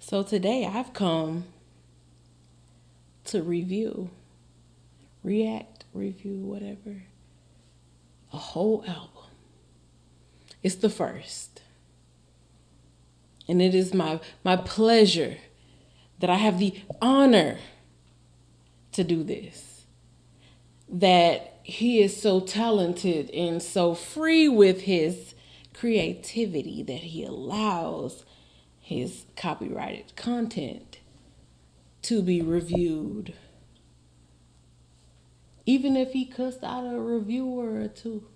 So today I've come to review, react, review, whatever, a whole album. It's the first. And it is my pleasure that I have the honor to do this. That he is so talented and so free with his creativity that he allows his copyrighted content to be reviewed. Even if he cussed out a reviewer or two,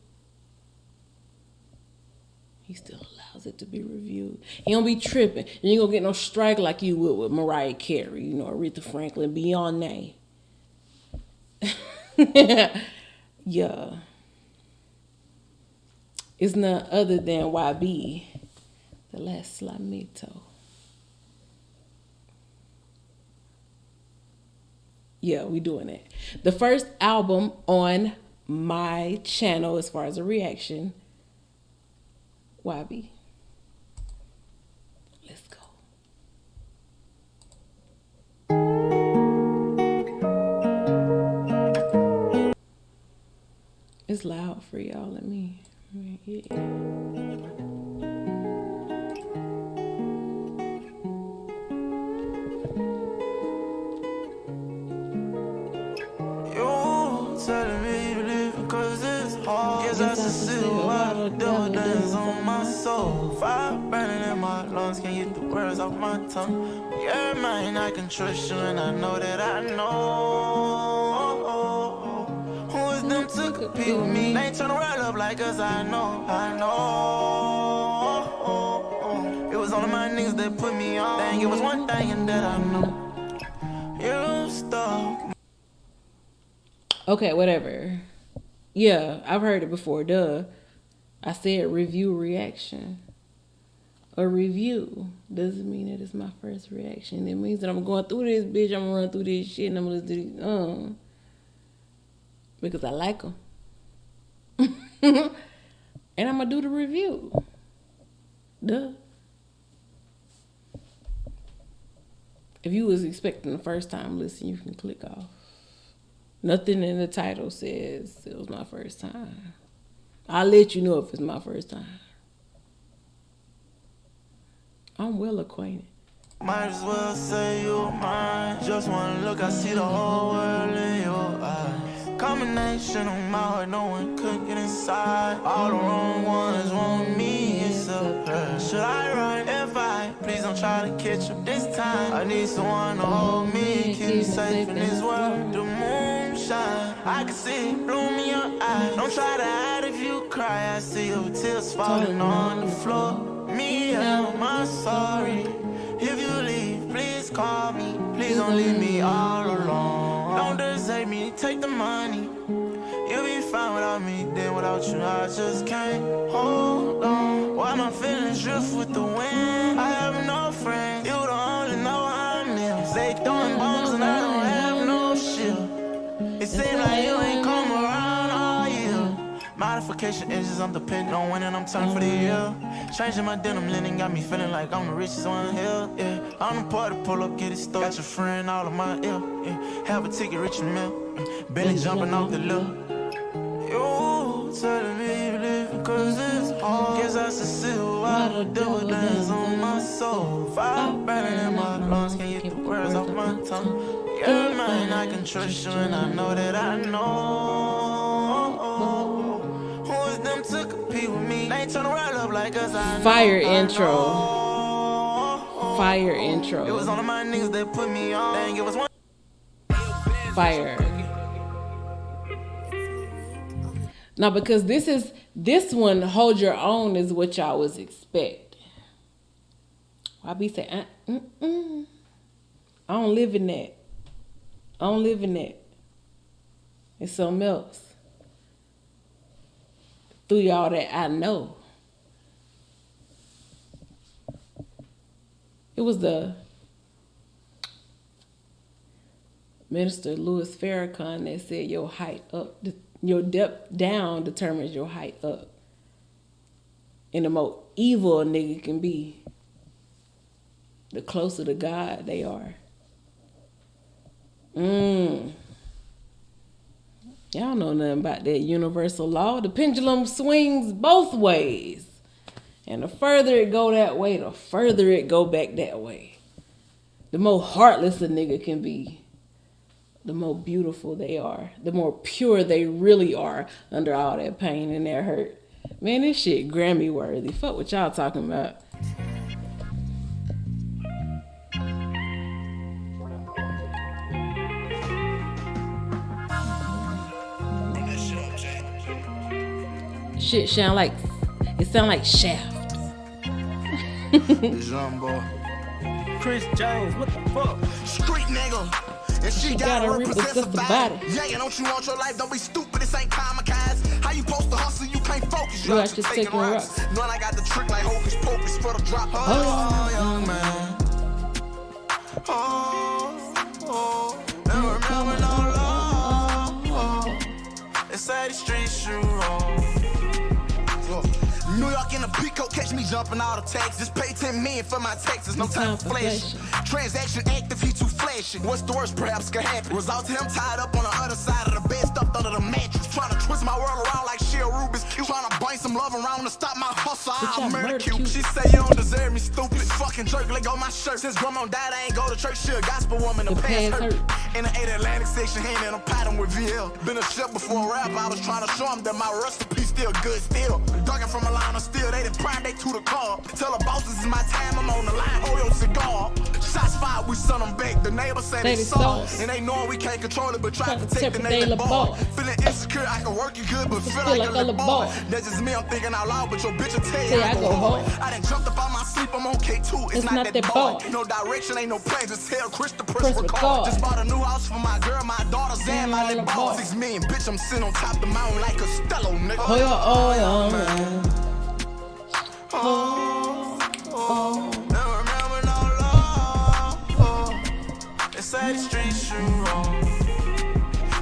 he still allows it to be reviewed. He don't be tripping. You ain't gonna get no strike like you would with Mariah Carey, Aretha Franklin, Beyonce. Yeah. It's none other than YB, the last Slimeto. Yeah, we doing it. The first album on my channel as far as a reaction, YB. Let's go. It's loud for y'all. Let me. Yeah. Telling me you leaving cause it's hard. Guess I should see why the devil dance on my soul. Fire burning in my lungs, can't get the words off my tongue. Yeah, man, I can trust you and I know that I know. Who is them to compete with me? They ain't tryna roll up like us, I know. It was only my niggas that put me on. Dang, it was one thing and that I know. You stuck. Okay, whatever. Yeah, I've heard it before, duh. I said review reaction. A review doesn't mean that it's my first reaction. It means that I'm going through this, bitch. I'm gonna run through this shit and I'm gonna listen to these, because I like them. And I'm gonna do the review. Duh. If you was expecting the first time listen, you can click off. Nothing in the title says it was my first time. I'll let you know if it's my first time. I'm well acquainted. Might as well say you're mine. Just one look, I see the whole world in your eyes. Combination of my heart, no one could get inside. All the wrong ones want me, it's a prayer. Should I run? If I, please don't try to catch up this time. I need someone to hold me, keep me safe in this world. The moon shine, I can see it bloom in your eyes. Don't try to hide if you cry, I see your tears falling on the floor. Me, I'm sorry. If you leave, please call me. Please don't leave me all alone. Don't desert me, take the money. You'll be fine without me, then without you I just can't hold on. Why my feelings drift with the wind? I have no friends, you don't only know how I'm in. They throwing bombs and I don't have no shield. It seems like you ain't come around all year. Modification engines, I'm depending on winning, I'm turning for the year. Changing my denim linen got me feeling like I'm the richest one here. Yeah, I'm the party, pull up, get it started. Got your friend all of my ear. Yeah, have a ticket, rich and mill. Benny jumping off the lip. You telling me you leaving cause it's hard. Guess I should see why the devil dance on my soul. Fire burning in my lungs, can't get the words off my tongue. Yeah, man, I can trust you and I know that I know. Who is them to compete with me? They ain't tryna roll up like us, I know. Fire intro. Fire intro. It was only my niggas that put me on. Dang, it was one. Fire. Now, because this one, Hold Your Own, is what y'all was expecting. I be saying, I don't live in that. I don't live in that. It's something else. Through y'all that I know. It was the Minister Louis Farrakhan that said your height up, your depth down determines your height up. And the more evil a nigga can be, the closer to God they are. Y'all know nothing about that universal law. The pendulum swings both ways. And the further it go that way, the further it go back that way. The more heartless a nigga can be, the more beautiful they are. The more pure they really are under all that pain and that hurt. Man, this shit Grammy worthy. Fuck what y'all talking about. Shit sound like Shaft. YoungBoy. Chris James, what the fuck? Street nigga. And she gotta represent the body. Yeah, don't you want your life? Don't be stupid. This ain't kamikaze. How you supposed to hustle? You can't focus. You out just taking rocks. Knowing I got the trick like hocus pocus for the drop. Oh, young man. Oh, never remember no law. They say the streets you wrong. New York in a peacoat, catch me jumping out of taxes. Pay 10 million for my taxes, no time for flashing. Transaction active, he too flashy. What's the worst perhaps could happen? Result him tied up on the other side of the bed, stuffed under the mattress. Trying to twist my world around like Shea Rubik's Cube. Trying to bite some love around to stop my hustle, I'll murder you. She say you don't deserve me, stupid. Fucking jerk, let go my shirt. Since grandma died, I ain't go to church. She a gospel woman, the past hurt. In the 8 Atlantic section, hand in a pattern with VL. Been a chef before a rap, I was trying to show him that my recipe still good still. Ducking from a line of steel, they done prime, they to the car. Tell the bosses it's my time, I'm on the line, hold your cigar. Shots fired, we send them back. The neighbors say they saw. And they know we can't control it, but try to protect the neighbor ball. Feeling insecure, I can work it good, but feel like a ball. That's just me, I'm thinking out loud, but your bitch will tell you I go hard. I done jumped up out my sleep, I'm on K2, it's not that ball. No direction, ain't no plan, just tell Chris to press record. Just bought a new house for my girl, my daughters, and my little ball. 6 million, bitch, I'm sitting on top of the mountain like Costello, nigga. Oh, man. Never remember no law. They say the streets you wrong.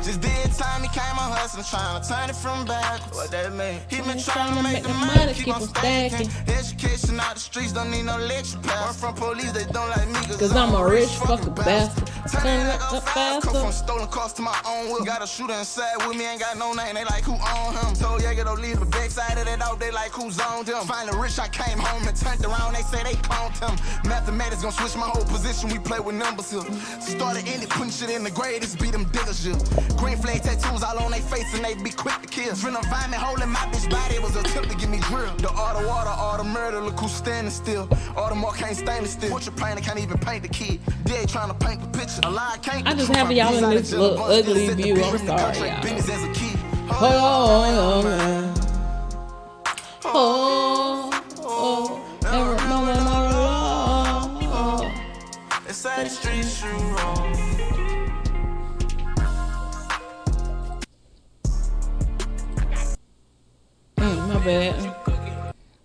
Just did time, he came on hustling, trying to turn it from backwards. What that mean? He been trying to make the money, keep on stacking. Education out the streets, don't need no lecture pass. Run from police, they don't like me, cause I'm a rich fucking bastard. Turn it up faster. Come from stolen cars to my own whip. Got a shooter inside with me, ain't got no name, they like who own him. Told Jaeger don't leave the backside of that out, they like who's owned him. Finally rich, I came home and turned around, they say they cloned him. Mathematics gon' switch my whole position, we play with numbers here. Started ended, putting shit in the grade, it's beat them diggers, yeah. Green flag tattoos all on they face and they be quick to kill. From the environment holding my bitch body was a tip to get me drilled. The all the water, all the murder, look who's standing still. All the more can't stand still. What you painting can't even paint the kid. They ain't trying to paint the picture. A lie can't. I just have y'all in this little ugly view. I'm sorry, y'all. Oh, man. Never remember no law. They say the streets you wrong. My bad.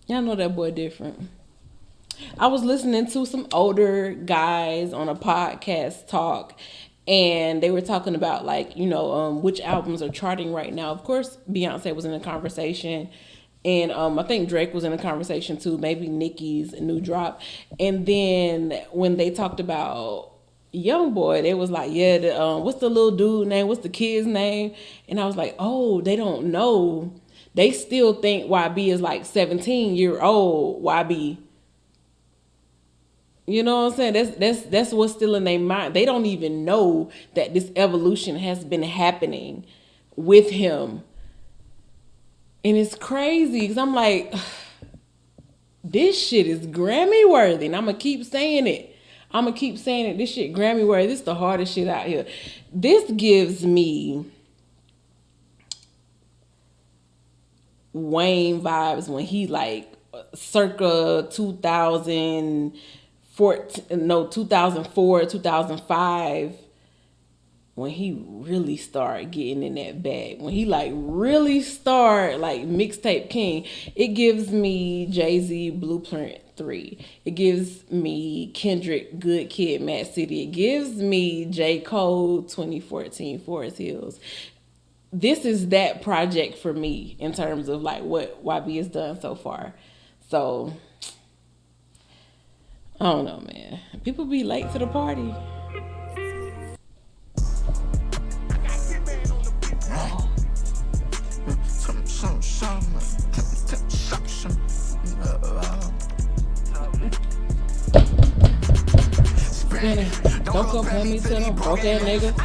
Y'all know that boy different. I was listening to some older guys on a podcast talk, and they were talking about like, which albums are charting right now. Of course, Beyonce was in the conversation, and I think Drake was in the conversation too, maybe Nicki's new drop. And then when they talked about YoungBoy, they was like, yeah, what's the little dude name? What's the kid's name? And I was like, oh, they don't know. They still think YB is like 17-year-old YB. You know what I'm saying? That's what's still in their mind. They don't even know that this evolution has been happening with him. And it's crazy because I'm like, this shit is Grammy worthy. And I'm going to keep saying it. This shit Grammy worthy. This is the hardest shit out here. This gives me Wayne vibes when he like circa 2004, 2005, when he really started getting in that bag, when he like really started like mixtape king. It gives me Jay-Z Blueprint 3. It gives me Kendrick Good Kid, Mad City. It gives me J. Cole 2014 Forest Hills. This is that project for me in terms of like what YB has done so far. So I don't know, man. People be late to the party. Don't compare me to them broke ass niggas. My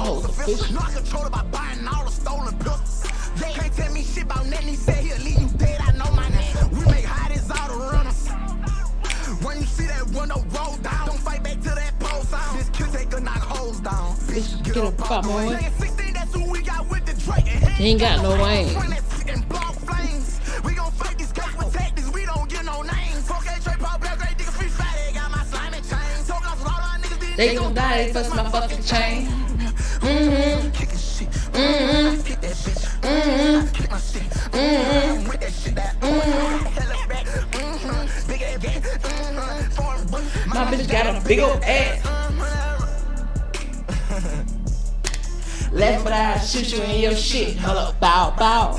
hoes official. They can't tell me shit about nothing. He said he'll leave you dead. I know my name. We make hot as all the runners. When you see that window roll down, don't fight back to that pole sound. This kid take a knock holes down. Bitch, get up, pop boy. 16, that's who we got with the Drake. He ain't got no range. We gon' fight these guys with tactics. We don't get no names. They gon' die, they bust my fucking chain. Mm-hmm. Mm-hmm. Mm-hmm. Mm-hmm. My bitch got a big old ass. Left but I shoot you in your shit. Hold up, bow, bow.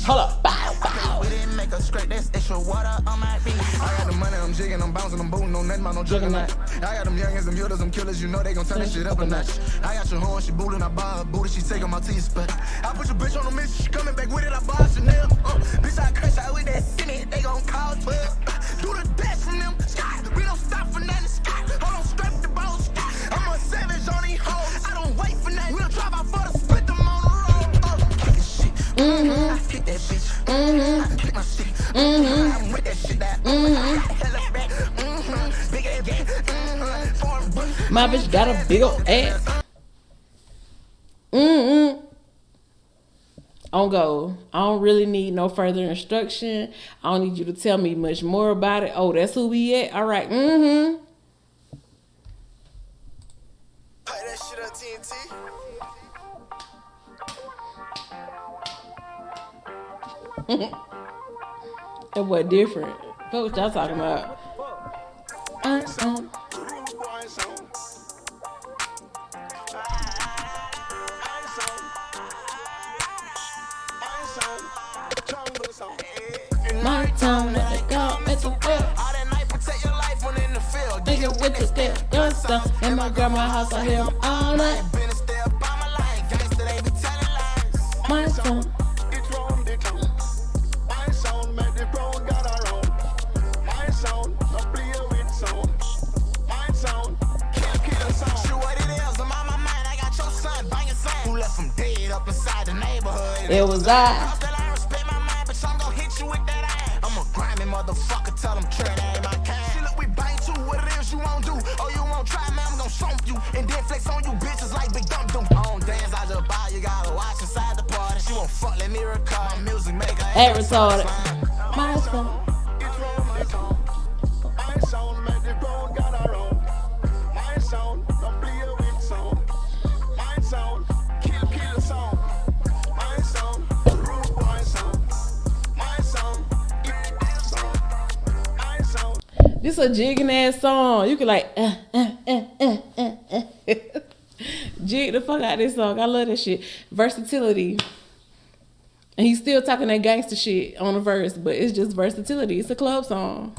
Hold up, bow, bow. We didn't make a scrape, that's extra water on my beat. I got the money, I'm jigging, I'm bouncing, I'm booting, no nothing about no juggernaut. I got them youngins, them builders, them killers, you know they gon' turn that shit up a notch. I got your horn, she booting, I buy her booty, she taking my teeth spot. I put your bitch on the mission, she coming back with it, I buy Chanel. Bitch, I crash out with that Senate, they gon' call 12. Do the dash from them, Scott, we don't stop for nothing, Scott. Hold on, strap the ball, Scott. I'm a savage on these hoes, I don't wait for nothing. We'll drive out for the split them on the road. Kicking shit, Mm-hmm. I kick that bitch. Mm-hmm. I kick my shit. Mm-hmm. I'm with that shit that. Mm-hmm. Hella back. Big ass gang. Foreign bush. My bitch got a big old ass. Mm-hmm. On go. I don't really need no further instruction. I don't need you to tell me much more about it. Oh, that's who we at? All right. Mm-hmm. Play that shit on TNT. That boy different. What y'all talking about? My time, let it go, it's a whip. All that night, protect your life when in the field. Nigga with the step, gun stuff. In my grandma's house, I hear 'em all night. Been a step by my line. Gangsta, they be telling lies. My song. It's wrong, they come. My sound, make the road got around. My sound, I play with sound. My sound, kill sound. Shoot what it is, I'm on my mind. I got your son, bang your son. Who left him dead up inside the neighborhood? It was I. Still I respect my mind, but I'm gon' hit you with that iron. I'm a grimy motherfucker, tell them tread ain't my kind. See, look, we bang too, what it is you won't do. Oh, you won't try, man, I'm gon' stomp you. And then flex on you bitches like big dump them. I don't dance, I just buy, you gotta watch inside the party. She won't fuck, let me record. My music make her Act retarded. My song. It's wrong, they come. My sound, make the road got around. My sound, I play with sound. My sound, kill sound. My sound, rude boy sound. My sound, it sound. My sound. This a jigging ass song. You can like jig the fuck out of this song. I love that shit. Versatility. And he's still talking that gangster shit on the verse, but it's just versatility. It's a club song.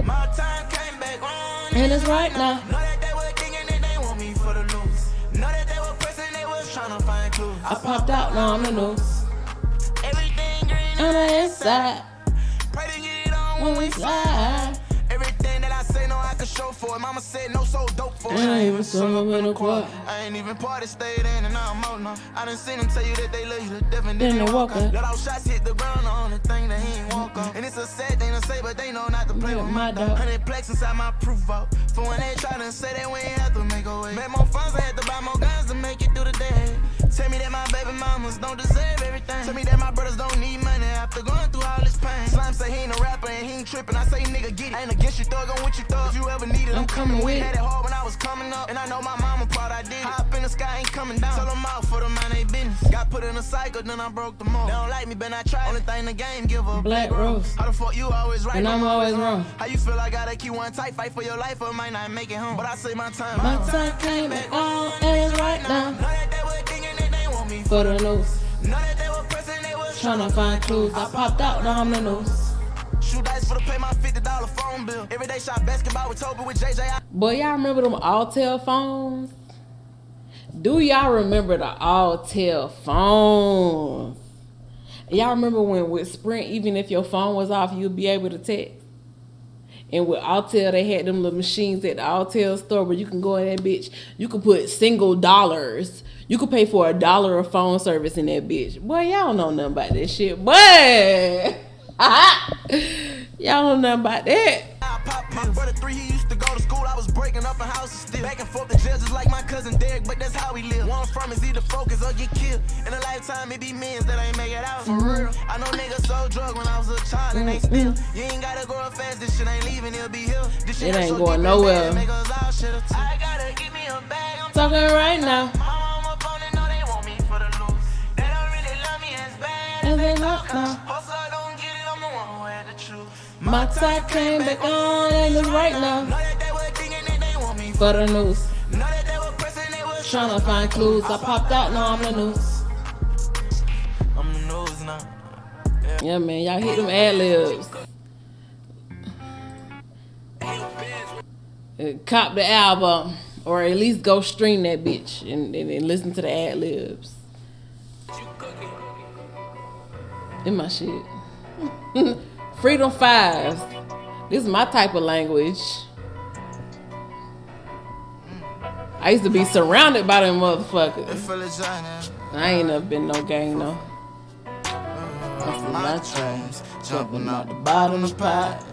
My time came back on. And it's right now. Know that they were thinking that they want me for the loose. Know that they were pressing, they was trying to find clues. I popped out, now I'm the news. Everything green On the inside, pray to get it on when we slide. Everything that I say, no, I can show for it. Mama said no, so dope for it. And I even saw him in the quad. I ain't even party, stayed in and now I'm out now. I done seen them tell you that they love you to death and Then then they they walk walk out. out. Let all shots hit the ground, the only thing that he ain't walk on. And it's a sad thing to say, but they know not to play with my dog. 100 plex inside my proof vault. For when they try to say that we ain't have to make a way. Make more funds, I had to buy more guns to make it through the day. Tell me that my baby mamas don't deserve everything. Tell me that my brothers don't need money after going through all this pain. Slime say he ain't a rapper and he ain't tripping. I say nigga get it. I ain't against you thug, I'm with you thug. If you ever need it, I'm coming with it. Had it hard when I was coming up, and I know my mama proud I did it. Hop in the sky ain't coming down. Tell them out for the mind they business. Got put in a cycle, then I broke the mold. They don't like me, but I try. Only thing the game give a Black Rose. How the fuck you always right? And I'm always wrong. How you feel I gotta keep one tight, fight for your life, or might not make it home. But I say my time. My time came back on, and it's right now. Know that they were thinking that they want me. For the news. Know that they were pressing, they was Tryna find clues. I popped out, now I'm the news. shoot dice for to pay my $50 phone bill. Every day shot basketball with Toby with JJ. Boy, y'all remember them Altel phones? Do y'all remember the Altel phones? Y'all remember when with Sprint, even if your phone was off, you'd be able to text? And with Altel, they had them little machines at the Altel store where you can go in that bitch. You could put single dollars. You could pay for $1 of phone service in that bitch. Boy, y'all don't know nothing about that shit. Boy! Y'all don't know nothing about that. My brother 3, he used to go to school. I was breaking up in houses still. Back and forth to jail just like my cousin Derek, but that's how we live. One from is either focus or get killed. In a lifetime, it be men that ain't make it out for real. I know niggas sold drugs when I was a child and they still. You ain't gotta go up fast, this shit ain't leaving, it'll be here. This shit It ain't so going deep nowhere. in bed, make us all shit up. I gotta give me a bag, I'm Talking right now. my opponent know they want me for the loose. They don't really love me as bad And as they they not talk. now. Hustle, I don't get it, I'm the one who had the truth. My time came back on, and it's right now. Know that they were thinking that they want me For the news. Know that they were pressing, they was Tryna find clues. I popped out, now I'm the news. I'm the news now. Yeah, man, y'all hit them ad-libs. Cop the album, or at least go stream that bitch and listen to the ad-libs. In my shit. Freedom Fives. This is my type of language. I used to be surrounded by them motherfuckers. I ain't never been no gang, no. I see my trains jumping out the bottom of the pot.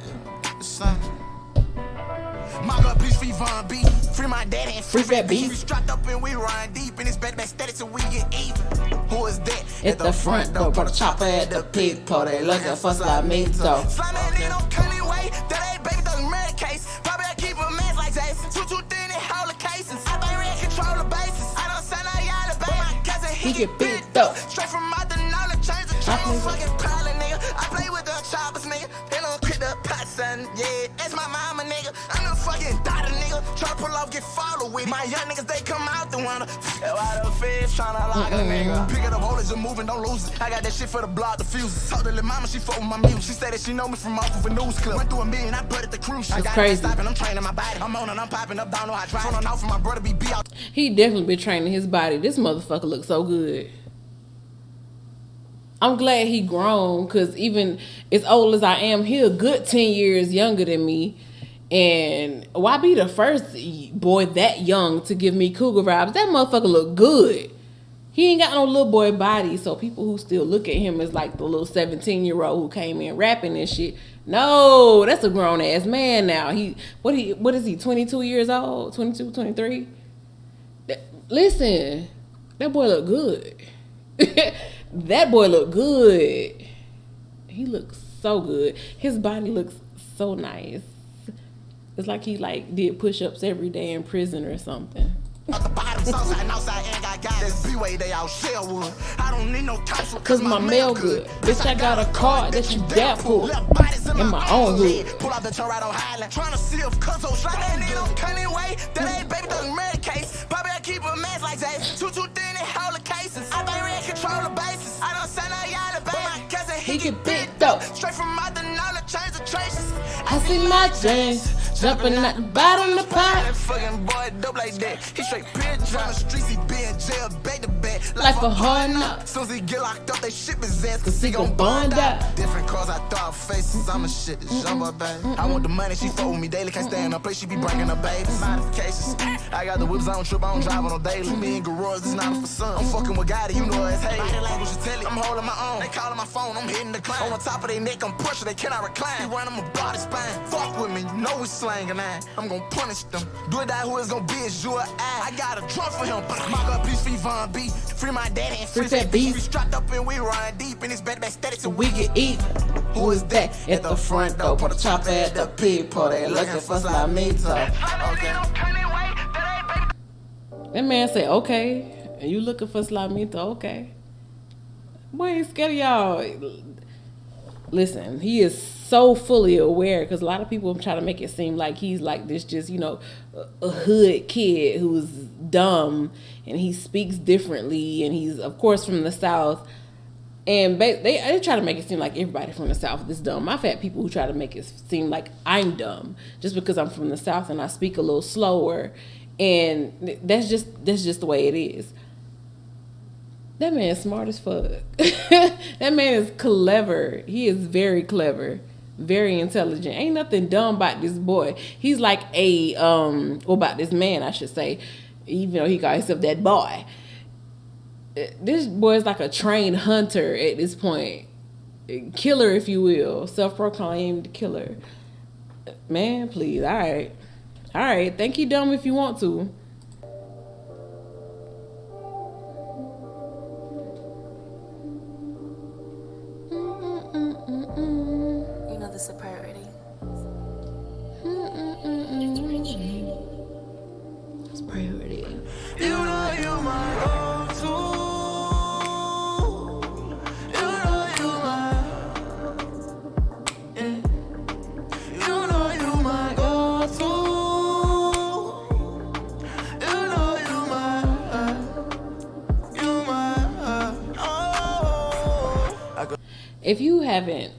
My God, please free Von B. Free my daddy and Free that beef. We strapped up and we run deep in this back steady till we get even. Who is that? At the front door, put a chopper at the pig toe. They looking for Slimeto. Slimeto in no cunning way. That ain't baby doesn't murder case. Probably I keep a mess like Jason. Too thin and hold the cases. I think red control the bases. I don't send out y'all the baby. My cousin, he get beat up. Straight from out the knowledge, change the train. Fucking pilot, nigga. I play with the choppers, nigga. They don't quit the pot, son. Yeah, that's my mama, nigga. I'm the fucking daughter, nigga. Try to pull off, get followed with it. My young niggas, they come out the window. That's why the feds tryna lock a nigga. Pick it up, hold it, just moving, don't lose it. I got that shit for the block, the fuses. Told the little mama, she fuck with my music. She said that she know me from off of a news club. Went through $1 million, I butted the cruise. I got crazy. stopping, I'm training my body. I'm on and I'm popping up, down, know how to drive. Front on off for my brother be beat out. He definitely been training his body. This motherfucker looks so good. I'm glad he grown, because even as old as I am, he a good 10 years younger than me. And why be the first boy that young to give me cougar vibes? That motherfucker look good. He ain't got no little boy body, so people who still look at him as like the little 17-year-old who came in rapping and shit. No, that's a grown ass man now. What is he, 22 years old? 22, 23? Listen, that boy look good. That boy look good. He looks so good. His body looks so nice. It's like he did push-ups every day in prison or something. At the bottom, southside and outside, and got guys. That's B-way, they all Shellwood. I don't need no counsel, Cause my mail good. Bitch, I got a card that you dare pull. In my own hood. Pull out the turn right on Highland. Tryna see if Cuzzo slide that in no cunning way. That ain't baby doesn't murder case. Probably I keep a mess like Jason. Too thin and hold the cases. I think red control the bases. I don't send out y'all the baby. My cousin, he get bit though. Straight from out the knowledge, change the traces. I see my James jumping at the bottom of the pot. That fucking boy dope like that. He straight pitch on the streets, he be in jail, back to back. Life a hard knock. Soon as he get locked up, they ship his ass, Cause he gon' bond out. Different cars, I throw out faces, I'm a shit, this jumbo baby. I want the money, she fuck with me daily, can't stay in a place, she be bringing her babies. Modifications, I got the whips, I don't trip, I don't drive on no daily. Me and garage, this not for son. I'm fucking with Gotti, you know it's hate. Body language, you tell it, I'm holding my own. They calling my phone, I'm hitting the climb. On top of their neck, I'm pushing, they cannot recline. He run, I'm a body spine. Fuck with me, you know we slanging that. I'm gonna punish them. Do it that who is gonna be is you or I got a drum for him. My God, please free Von B. Free my daddy and free that beef. We strapped up and we run deep in this back steady till we get even. Who is that at the front door? Put a chopper at the pig pot. They looking for Slimeto. That man say, okay. And you looking for Slimeto, okay. Boy, ain't scared of y'all. Listen, he is so fully aware because a lot of people try to make it seem like he's like this just, a hood kid who's dumb and he speaks differently and he's, of course, from the South. And they try to make it seem like everybody from the South is dumb. I've had people who try to make it seem like I'm dumb just because I'm from the South and I speak a little slower. And that's just the way it is. That man is smart as fuck. That man is clever. He is very clever, very intelligent. Ain't nothing dumb about this boy. He's like about this man, I should say, even though he got himself that boy. This boy is like a trained hunter at this point. Killer, if you will. Self-proclaimed killer. Man, please. All right. Think you dumb if you want to. You know this is a priority. It's priority. You know you my go-to. You know you my, yeah. You know you my go-to. You know you my, oh. If you haven't,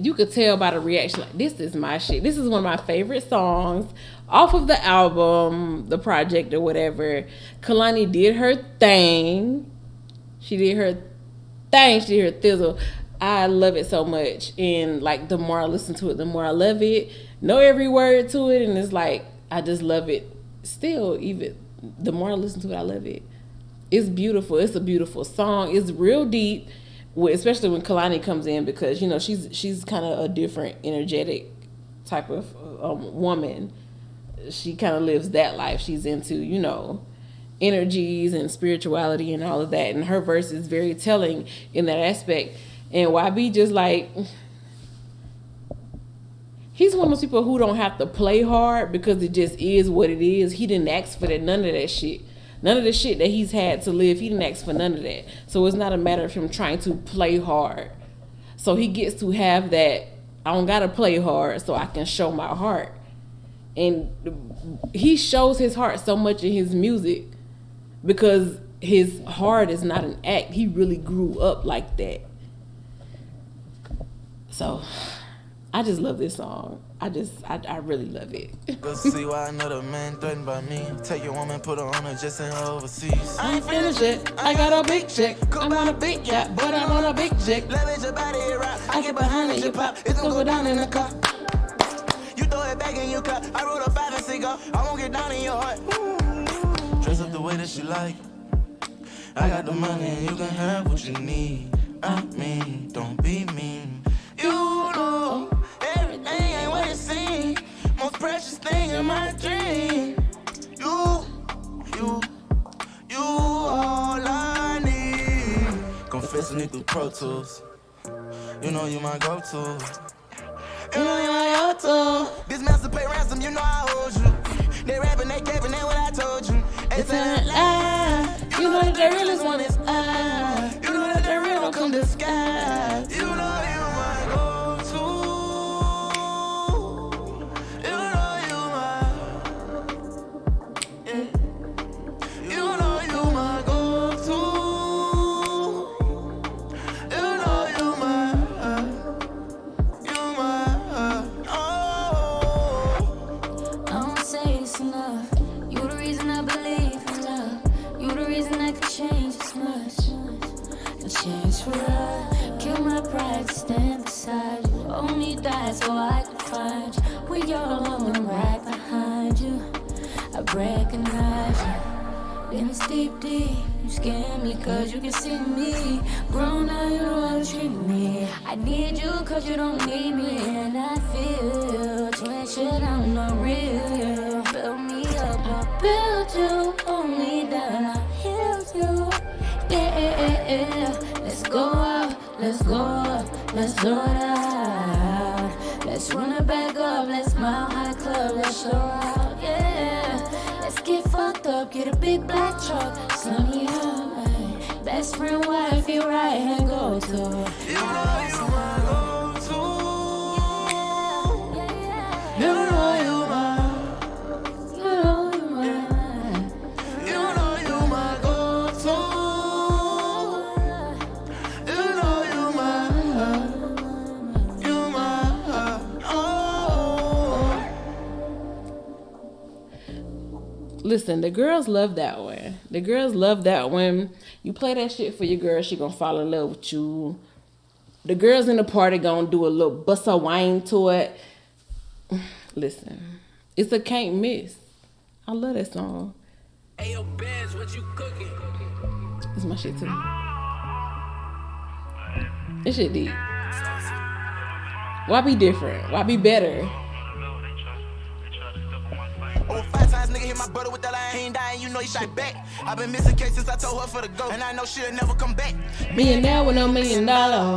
you could tell by the reaction, like, this is my shit. This is one of my favorite songs off of the album, the project or whatever. Kalani did her thing. She did her thizzle. I love it so much. And like, the more I listen to it, the more I love it. Know every word to it. And it's like, I just love it. Still, even the more I listen to it, I love it. It's beautiful. It's a beautiful song. It's real deep. Especially when Kalani comes in, because she's kind of a different energetic type of woman. She kind of lives that life. She's into energies and spirituality and all of that, and her verse is very telling in that aspect. And YB just like, he's one of those people who don't have to play hard because it just is what it is. He didn't ask for that, none of that shit. None of the shit that he's had to live, he didn't ask for none of that. So it's not a matter of him trying to play hard. So he gets to have that, I don't gotta play hard so I can show my heart. And he shows his heart so much in his music because his heart is not an act. He really grew up like that. So I just love this song. I really love it. Go see why another man threatened by me. Take your woman, put her on her just in overseas. I ain't finished yet. I got a big check. I'm on a big yacht, but I'm on a big check. Leverage your body, it rock. I get behind it, you pop. It's gonna go down in the car. You throw it back and you cut. I roll a 5 and cigar. I won't get down in your heart. Dress up the way that you like. I got the money and you can have what you need. I mean, don't be mean. You know everything ain't what it seems. Most precious thing in my dream. You all I need. Confessing it through Pro Tools. You know you my go-to. You know you my go-to. This master pay ransom, you know I hold you. They rapping, they capping, that's what I told you. It's a lie. You know that the realest one is I. You know that the real don't come disguised. You know you my go-to. You know you my, yeah. You know you my go-to. You know you my, oh. I don't say this enough. You the reason I believe in love. You the reason I could change this much. And change for love. Kill my pride to stand beside you. Only die so I could find you. We all alone right behind you. I recognize you. In this deep, you scare me cause you can see me. Grown now, you know how to treat me. I need you cause you don't need me. And I feel twin shit, I'm not real. Build me up, I'll build you. Hold me down, I'll heal you. Yeah, let's go out, let's go up, let's throw it out. Let's run it back up, let's mile high club, let's show out. Yeah, let's get fucked up, Get a big black truck, slam me out. Best friend, wife, you right hand go to. You know you my go-to. You know you my. You know you mine. You know you my go-to. You know you my. You my. Oh. Listen, the girls love that one. The girls love that when you play that shit for your girl, she gonna fall in love with you. The girls in the party gonna do a little bust a wine to it. Listen, it's a can't miss. I love that song. Hey, yo, Benz, what you cooking? It's my shit too. This shit deep. Why be different? Why be better? Over 5 times, nigga hit my brother with that line. He ain't dying, you know he shot back. I been missing case since I told her for the go, and I know she'll never come back. Millionaire with $1 million.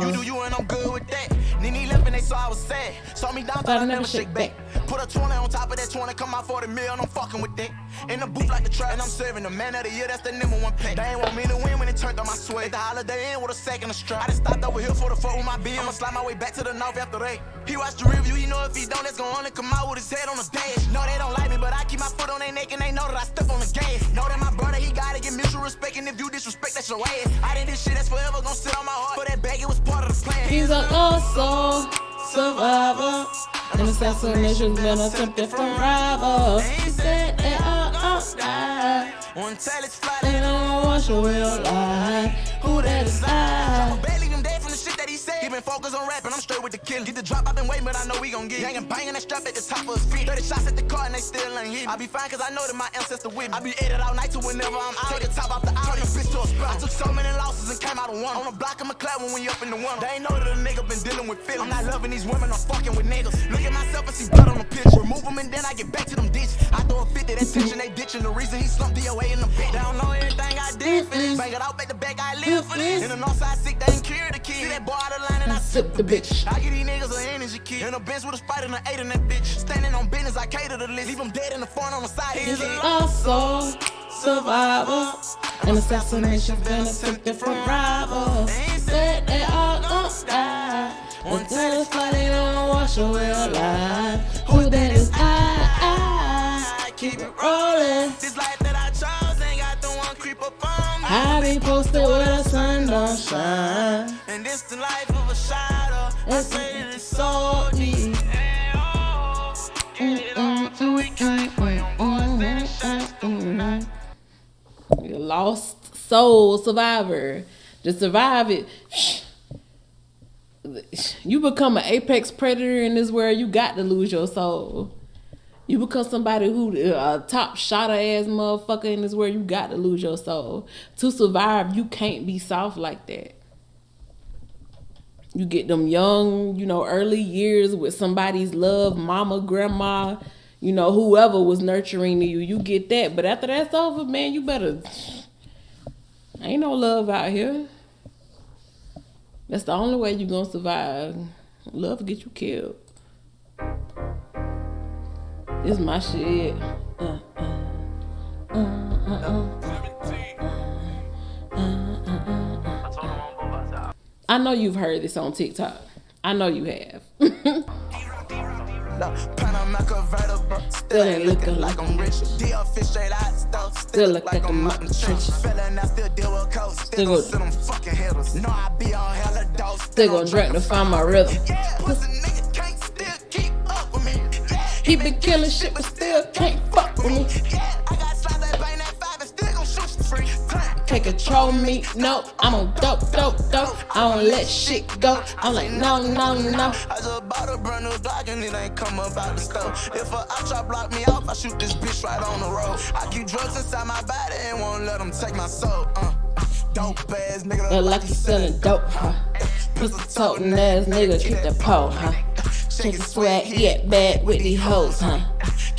You do you and I'm good with that. Nene left and they saw I was sad. Saw me down, thought I never shake back. Put a 20 on top of that 20, come out 40 million, I'm fucking with that. In the booth like the trap, and I'm serving the man of the year, that's the number 1 pick. They ain't want me to win when it turned on my sweat. The holiday in with a sack and a strap. I just stopped over here for the fuck with my beam. I'ma slide my way back to the north after that. He watched the review, he know if he don't, that's gonna only come out with his head on the dash. No, they don't like me, but I keep my foot on their neck and they know that I step on the gas. Know that my brother, he gotta get mutual respect, and if you disrespect, that's your ass. I did this shit that's forever gonna sit on my heart. For that bag, it was part of the plan. He's a lost soul survivor. An assassination's been attempted from rival. He said they all die. One tell it's fly, They don't want your real life. Who that is I? barely them dead from the shit that he said. He been focused on rapping, I'm straight with the kill. Get the drop, I've been waiting, but I know we gon' get. Hanging, banging that strap at the top of his feet. 30 shots at the car and they still ain't hit. I be fine cause I know that my ancestor with me. I be edit all night to whenever I'm out. Take the top off the out, turn the bitch to a spell. I took so many losses and came out of one. On the block, I'm a cloud when we up in the one. They ain't know that a nigga been dealing with feelings. I'm not loving these women, I'm fucking with niggas. Look at myself and see blood on the picture. Remove them and then I get back to them ditches. I throw a 50, that tension they ditching. The reason he slumped DOA in the bed. They don't know everything I did for this. Bang it out, back to back, I live for this. In the north side sick, they ain't cured the kid. See that boy out of line and I sip the bitch. I get these niggas an energy kid. In a bench with a spider and an 8 in that bitch. Standing on business, I cater the list. Leave them dead in the front on the side. He's a lost soul survivor. An assassination's been attempted from rival. He said they all gon' die. Until it's fly, they don't wash away alive. Who that is I keep it rolling. This life that I chose ain't got the one creep up on me. I be posted where the sun don't shine. And this the life of a shadow. I say that it's so deep. You're a lost soul survivor. To survive it, you become an apex predator in this world. You got to lose your soul. You become somebody who a top shotter ass motherfucker in this world. You got to lose your soul to survive. You can't be soft like that. You get them young, early years with somebody's love, mama, grandma, whoever was nurturing you. You get that, but after that's over, man, you better. Ain't no love out here. That's the only way you gonna survive. Love will get you killed. This is my shit. I know you've heard this on TikTok. I know you have. Panama convertible, still ain't looking like I'm rich. Deal fish straight out stuff, still look like I'm up in the trenches. Fellin' I still deal with coats, still gon' sit them fucking hitters. Know I be on hella dose, Still gon' drink to find my rhythm. Yeah, pussy nigga can't still keep up with me. Yeah, He been killing shit, but still can't fuck with me. yeah, I got slots that bang that 5 and still gon' shoot some free. Can't control me, no. I'm on dope. I don't let shit go. I'm like, no. I just bought a brand new Glock and it ain't come up out the stove. If a op try block me off, I shoot this bitch right on the road. I keep drugs inside my body and won't let them take my soul. Dope ass nigga Look like you selling dope, huh? Pussy toting ass nigga, keep the pole, huh? Check the swag, he at bad with these hoes, huh?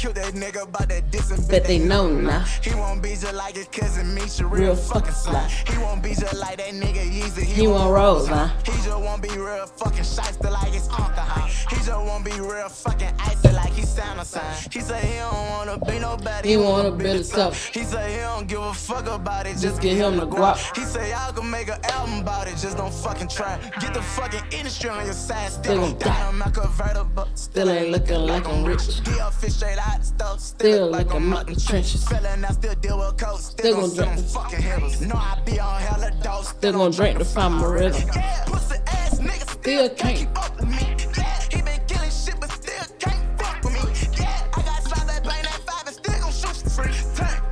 killed that nigga about that dissing. Bet they know now. He won't be just like his cousin Misha, Real real fucking fucking sly. sly. He won't be just like that nigga Yeezy. He won't rose, huh? He just won't be real fucking shyster like his uncle, huh? He just won't be real fucking icy like he sound a sign. He said he don't wanna be nobody. He wanna build himself. He said he don't give a fuck about it. Just get him the guap. He said y'all can make an album about it. Just don't fucking try. Get the fucking industry on your side. Still Still gon' die. I'm a convertible. Still ain't looking like I'm rich. Deal fish straight out the stove. Still like I'm out the trenches. Feeling I still deal with coke. Still gon' Still gon' drink sit on fucking hitters. No, I be on hella dose. Still gon' drink to find my rhythm. Yeah, pussy ass nigga Still can't. keep up with me. Yeah, he been killing shit, but still can't fuck with me. Yeah, I got slimes that bang that 5 and still gon' shoot for free.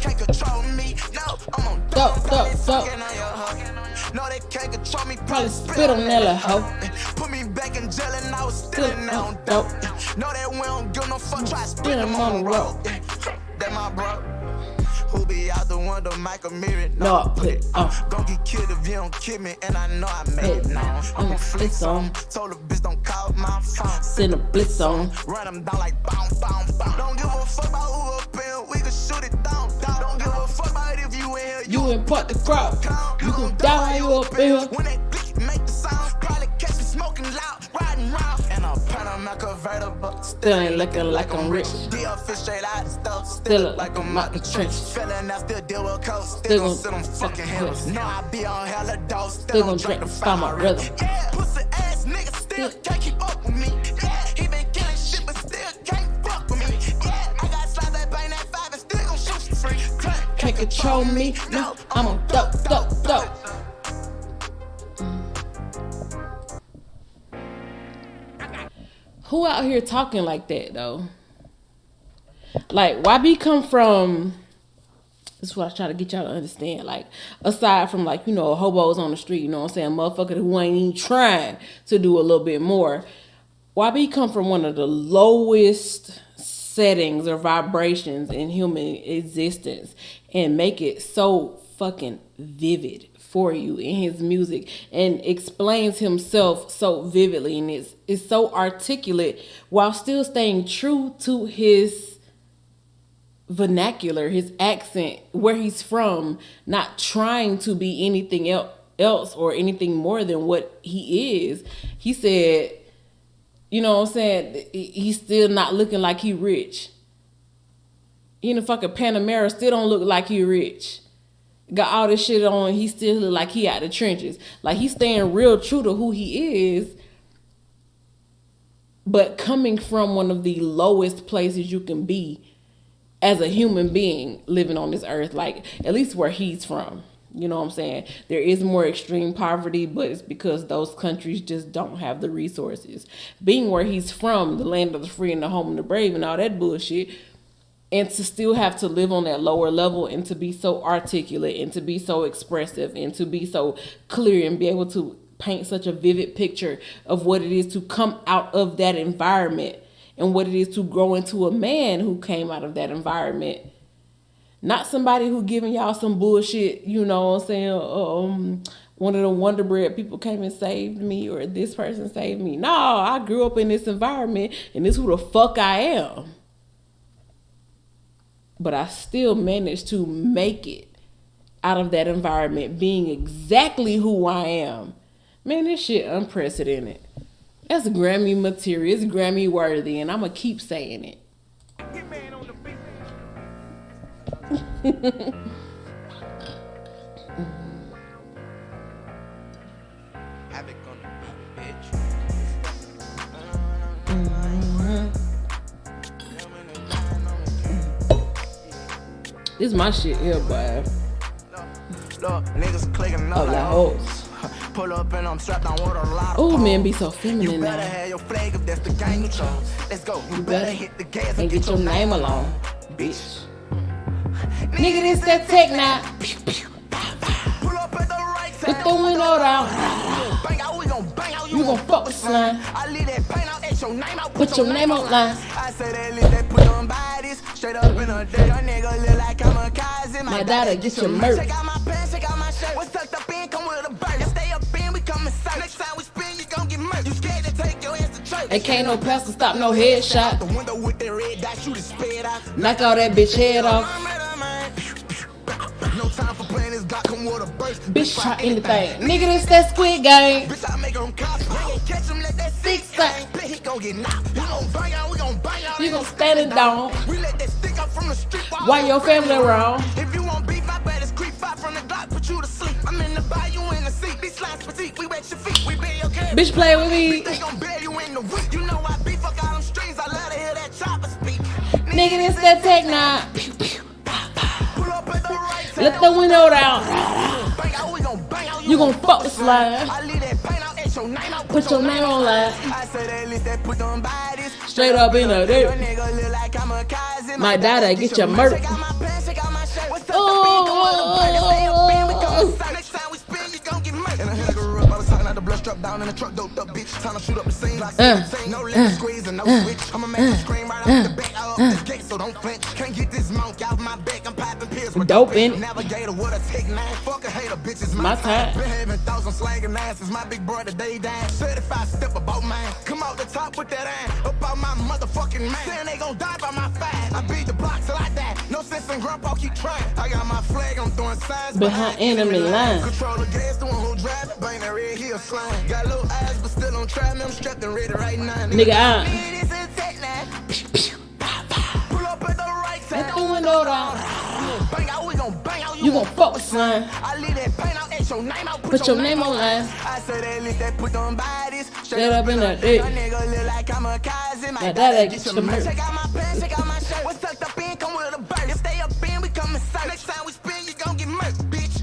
Can't control me. No, I'm on Dope. fucking on your hoe. No, they can't control me. Probably spit on that little hoe. Put me back in jail and I was still in there on Dope. dope. Know that we don't give no fuck. Try to Spin spin him him on on the the road. road. That my bro. Who be out the window, Michael Mirror? No, I put it on. Gon' get killed if you don't kill me, and I know I made it known. I'ma flex on. Told the bitch don't call my phone. Send a blitz on. Run them down like boom, boom, boom. Don't give a fuck about who up in, we can shoot it down. Don't give a fuck about if you in here. You import the crowd. You gon' die while you up in here. When that blick make the sound, probably catch me smoking loud, riding round. And I'm Panama convertible. Still ain't looking like I'm rich. Deal fish straight out the stove. Still look like I'm out the trenches. Feeling I still deal with coke. Still Still gon' gon' sit on fucking hills. No, I be on hella dose. Still gon' drink to find my rhythm. Yeah, pussy ass nigga still can't keep up with me. Yeah, he been killing shit, but still can't fuck with me. Yeah, I got slimes that bang that 5 and still gon' shoot for free. Can't control me. No, I'm on dope. Who out here talking like that though? Like, YB come from? This is what I try to get y'all to understand. Like, aside from like, you know, hobos on the street, you know what I'm saying, motherfucker who ain't even trying to do a little bit more. YB come from one of the lowest settings or vibrations in human existence and make it so fucking vivid for you in his music and explains himself so vividly and is so articulate while still staying true to his vernacular, his accent, where he's from, not trying to be anything else or anything more than what he is. He said, you know what I'm saying, he's still not looking like he rich. Even fucking Panamera still don't look like he rich. Got all this shit on, he still look like he out the trenches. Like, he's staying real true to who he is, but coming from one of the lowest places you can be as a human being living on this earth, like at least where he's from. You know what I'm saying? There is more extreme poverty, but it's because those countries just don't have the resources. Being where he's from, the land of the free and the home of the brave and all that bullshit, and to still have to live on that lower level and to be so articulate and to be so expressive and to be so clear and be able to paint such a vivid picture of what it is to come out of that environment and what it is to grow into a man who came out of that environment. Not somebody who giving y'all some bullshit, you know what I'm saying, one of the Wonder Bread people came and saved me, or this person saved me. No, I grew up in this environment and this is who the fuck I am. But I still managed to make it out of that environment being exactly who I am. Man, this shit unprecedented. That's Grammy material. It's Grammy worthy, and I'm going to keep saying it. Havoc on the beat, This is my shit here, boy. Look, niggas clicking Oh, up like like hoes. pull up and I'm strapped on with a lot of Oh, poles. man, be so You feminine better now. have your flag if that's the game you chose. Let's go. You better hit the gas And get your name alone, bitch. Nigga, this that tech now. Pull up at the right Put time. the window down. Bang out, we gon' bang out. You gon' fuck with slime. I leave that paint out, etch your name out. Put your name online. I say that list that put on bodies. Straight up in a day, a nigga look like I'm a cousin. My daughter, get your merch. Check out my pants, check out my shirt. What's tucked up in, come with a bird. Stay up in, we come in search. Next time we spin, you gon' get murked. You scared to take your ass to church. And can't no pastor stop no headshot. The window with that red dot, shoot it sped out. Knock all that bitch head off. No time for playing this Glock, come with a burst. Bitch try anything. Nigga, this that Squid Game. Bitch, I make them cops. We ain't catch him, let that six thing. Bitch, he gon' get knocked. We gon' bang out, we gon' bang out. You gon' stand it down. We let that stick up from the street. Why your family around? If you want beef, I better creep out from the Glock, put you to sleep. I'm in the bayou in the seat. These slides petite, we wet your feet. We be your kid. Bitch play with me. They gon' bear you in the week. You know I beef, fuck all them strings. I love to hear that chopper speak. Nigga, this that tech now. Pull up at the right time. Let the window down. Bang out, we gon' bang out. You gon' fuck the slide. I leave that paint out, et your name out. Put your name on line. I said that list that put them bodies Straight up in the Your dirt. nigga look like I'm a cousin. My daddy get your murder. Check out my pants, check out my shirt. What's up, Oh. next time we spin, you gon' get murdered. And I had to go up, I was talking out the blood struck down in the truck, doped up, bitch. Time to shoot up the scene like no limit squeeze and no switch. I'ma make you scream right off the back, out the gate, so don't flinch. Can't get this monk out my back, I'm popping pills with Dope in it. Navigator with a take nine. Fuck a hater, bitches, My time. Been having thoughts on slanging asses. My big brother, they down. Certified step about mine. Come out the top with that iron. About my motherfucking man. Saying they gon' die by my five. I beat the block till I die. No sense in grandpa, keep trying. I got my flag, I'm throwing signs Behind enemy lines. Control the gas, the one who drive it. Bang that red heel slime. Got little eyes, but still on trap. Me, I'm strapped and ready right now. Nigga, I. This is tech now. Pull up at the right time. Let the window down. Bang out, we gon' bang out. You gon' fuck the slime. I leave that paint out, et your name out. Put your name on line. I said that list that put them bodies Straight up in the dirt. That nigga look like I'm a cousin. My daddy get your murder. Check out my pants, check out my shirt. What's tucked up in, come with a bird. If stay up in, we come and search. Next time we spin, you gon' get murked, bitch.